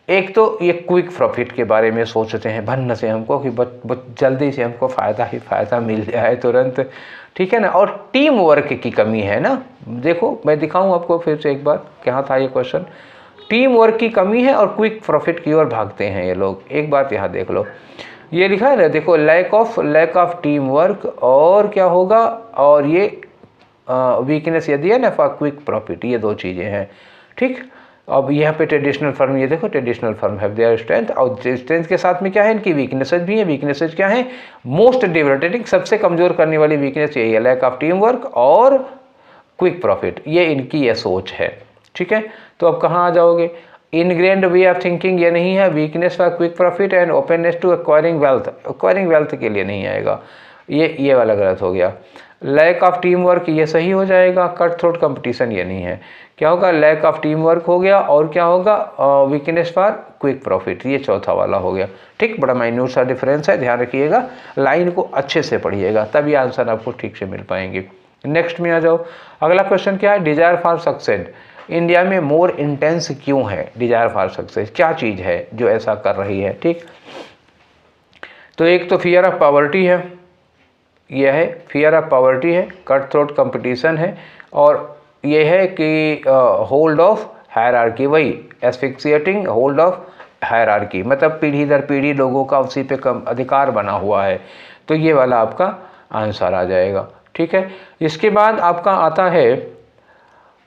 एक तो ये क्विक प्रॉफिट के बारे में सोचते हैं भन्न से हमको कि जल्दी से हमको फ़ायदा ही फ़ायदा मिल जाए तुरंत, ठीक है ना। और टीम वर्क की कमी है ना, देखो मैं दिखाऊं आपको फिर से एक बार, क्या था ये क्वेश्चन, टीम वर्क की कमी है और क्विक प्रॉफिट की ओर भागते हैं ये लोग। एक बात यहाँ देख लो, ये लिखा है ना, देखो लैक ऑफ टीम वर्क, और क्या होगा, और ये वीकनेस यदि है ना फॉर क्विक प्रॉफिट, ये दो चीज़ें हैं, ठीक। अब यहाँ पे ट्रेडिशनल फर्म, ये देखो traditional firm have their strength, और स्ट्रेंथ के साथ में क्या है, इनकी वीकनेसेस भी है। वीकनेसेस क्या है, मोस्ट डिवरेटिंग, सबसे कमजोर करने वाली वीकनेस यही है, लैक ऑफ टीम वर्क और क्विक प्रॉफिट, ये इनकी ये सोच है, ठीक है। तो अब कहाँ आ जाओगे, इनग्रेन्ड वे ऑफ थिंकिंग ये नहीं है, weakness for quick profit and openness to acquiring wealth के लिए नहीं आएगा, ये वाला गलत हो गया। लैक ऑफ टीम वर्क ये सही हो जाएगा, कट थ्रोट कंपटीशन ये नहीं है, क्या होगा, लैक ऑफ टीम वर्क हो गया, और क्या होगा, वीकनेस फॉर क्विक प्रॉफिट, ये चौथा वाला हो गया, ठीक। बड़ा माइन्यूट सा डिफरेंस है, ध्यान रखिएगा, लाइन को अच्छे से पढ़िएगा, तभी आंसर आपको ठीक से मिल पाएंगे। नेक्स्ट में आ जाओ, अगला क्वेश्चन क्या है, डिजायर फॉर सक्सेस इंडिया में मोर इंटेंस क्यों है। डिजायर फॉर सक्सेस क्या चीज़ है जो ऐसा कर रही है, ठीक। तो एक तो फियर ऑफ पॉवर्टी है, यह है फियर ऑफ पॉवर्टी है, कट थ्रोट कंपटीशन है, और ये है कि होल्ड ऑफ हायरार्की, वही एस्फिक्सिएटिंग होल्ड ऑफ हायरार्की, मतलब पीढ़ी दर पीढ़ी लोगों का उसी पे कम अधिकार बना हुआ है। तो ये वाला आपका आंसर आ जाएगा, ठीक है। इसके बाद आपका आता है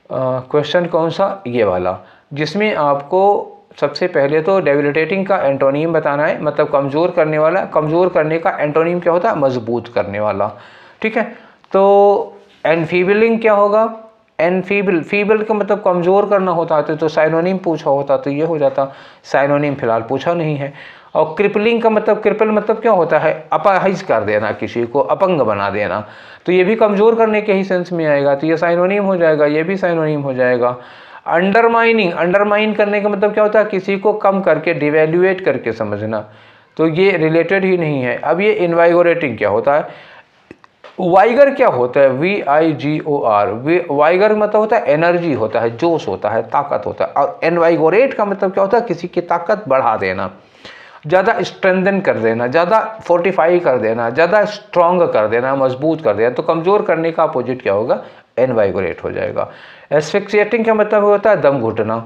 क्वेश्चन कौन सा, ये वाला, जिसमें आपको सबसे पहले तो डेबिलिटेटिंग का एंटोनिम बताना है, मतलब कमज़ोर करने वाला, कमज़ोर करने का एंटोनिम क्या होता है, मजबूत करने वाला, ठीक है। तो एनफीबलिंग क्या होगा, फीबल का मतलब कमज़ोर करना होता है, तो साइनोनिम पूछा होता तो ये हो जाता, साइनोनिम फिलहाल पूछा नहीं है। और क्रिपलिंग का मतलब, क्रिपल मतलब क्या होता है, अपाहिज कर देना, किसी को अपंग बना देना, तो ये भी कमज़ोर करने के ही सेंस में आएगा, तो ये साइनोनिम हो जाएगा, ये भी साइनोनिम हो जाएगा। अंडरमाइन करने का मतलब क्या होता है, किसी को कम करके, डिवैल्यूएट करके समझना, तो ये रिलेटेड ही नहीं है। अब ये इन्वाइगोरेटिंग क्या होता है, वाइगर क्या होता है, VIGOR, वाइगर मतलब होता है एनर्जी होता है, जोश होता है, ताकत होता है, और इन्वाइगोरेट का मतलब क्या होता है, किसी की ताकत बढ़ा देना, ज़्यादा स्ट्रेंथन कर देना, ज़्यादा फोर्टिफाई कर देना, ज़्यादा स्ट्रॉन्ग कर देना, मजबूत कर देना। तो कमज़ोर करने का अपोजिट क्या होगा, इन्वाइगोरेट हो जाएगा। एस्फिक्सिएटिंग का मतलब होता है दम घुटना,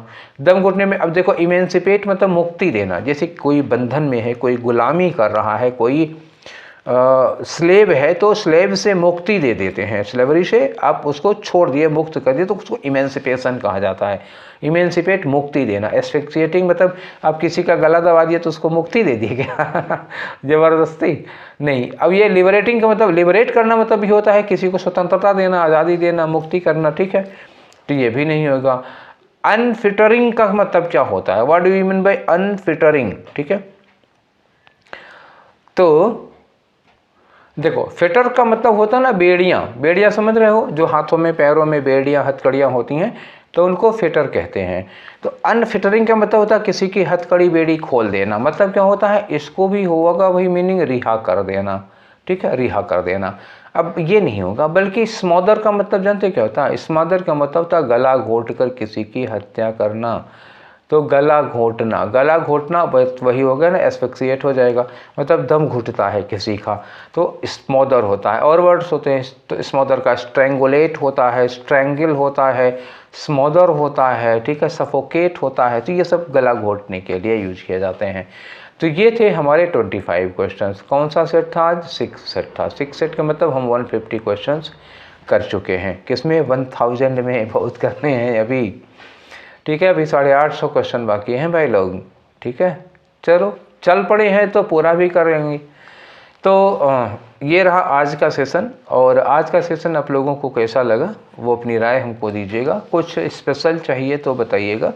दम घुटने में, अब देखो इमेंसिपेट मतलब मुक्ति देना, जैसे कोई बंधन में है, कोई गुलामी कर रहा है, कोई स्लेव है तो स्लेव से मुक्ति दे देते हैं, स्लेवरी से आप उसको छोड़ दिए, मुक्त कर दिए, तो उसको इमेंसिपेशन कहा जाता है। इमेंसिपेट, मुक्ति देना। एस्फिक्सिएटिंग मतलब आप किसी का गला दबा दिए तो उसको मुक्ति दे दिए क्या जबरदस्ती नहीं। अब ये लिबरेटिंग का मतलब, लिबरेट करना मतलब भी होता है किसी को स्वतंत्रता देना, आज़ादी देना, मुक्ति करना, ठीक है, तो ये भी नहीं होगा। अनफिटरिंग का मतलब क्या होता है, what do you mean by unfettering, ठीक है। तो देखो, फिटर का मतलब होता है ना बेड़ियाँ, बेड़ियाँ समझ रहे हो, जो हाथों में पैरों में बेड़ियाँ हथकड़ियाँ होती हैं, तो उनको फिटर कहते हैं। तो अनफिटरिंग का मतलब होता है किसी की हथकड़ी बेड़ी खोल देना। मतलब क्या होता है, इसको भी होगा वही मीनिंग, रिहा कर देना, ठीक है, रिहा कर देना। अब ये नहीं होगा, बल्कि स्मॉदर का मतलब जानते क्या होता है, स्मॉदर का मतलब होता है गला घोट कर किसी की हत्या करना। तो गला घोटना, गला घोटना वही हो गया ना, एस्फिक्सिएट हो जाएगा, मतलब दम घुटता है किसी का, तो स्मॉदर होता है। और वर्ड्स होते हैं, तो स्मॉदर का स्ट्रैंगुलेट होता है, स्ट्रैंगल होता है, स्मॉदर होता है, ठीक है, सफोकेट होता है। तो ये सब गला घोटने के लिए यूज किए जाते हैं। तो ये थे हमारे 25 क्वेश्चंस। कौन सा सेट था आज? 6 सेट था। 6 सेट का मतलब हम 150 क्वेश्चंस कर चुके हैं। किसमें? 1000 में। बहुत करने हैं अभी, ठीक है। अभी 850 क्वेश्चन बाकी हैं भाई लोग, ठीक है। चलो, चल पड़े हैं तो पूरा भी करेंगे। तो ये रहा आज का सेशन। और आज का सेशन आप लोगों को कैसा लगा वो अपनी राय हमको दीजिएगा। कुछ स्पेशल चाहिए तो बताइएगा,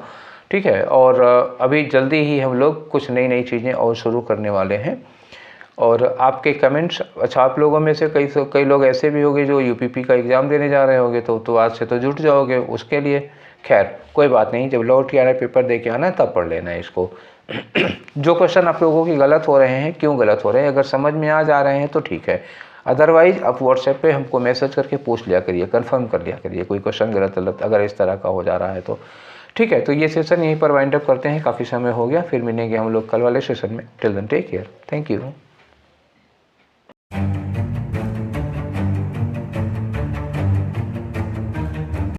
ठीक है। और अभी जल्दी ही हम लोग कुछ नई नई चीज़ें और शुरू करने वाले हैं। और आपके कमेंट्स, अच्छा आप लोगों में से कई लोग ऐसे भी होंगे जो यूपीपी का एग्ज़ाम देने जा रहे होंगे, तो आज से तो जुट जाओगे उसके लिए। खैर कोई बात नहीं, जब लौट के आना है, पेपर दे के आना है, तब पढ़ लेना है इसको। जो क्वेश्चन आप लोगों की गलत हो रहे हैं, क्यों गलत हो रहे हैं, अगर समझ में आ जा रहे हैं तो ठीक है। अदरवाइज आप व्हाट्सएप पे हमको मैसेज करके पूछ लिया करिए, कंफर्म कर लिया करिए कोई क्वेश्चन गलत अगर इस तरह का हो जा रहा है तो, ठीक है। तो ये सेशन यहीं पर वाइंड अप करते हैं, काफ़ी समय हो गया। फिर मिलेंगे हम लोग कल वाले सेशन में। Till then take care, thank you.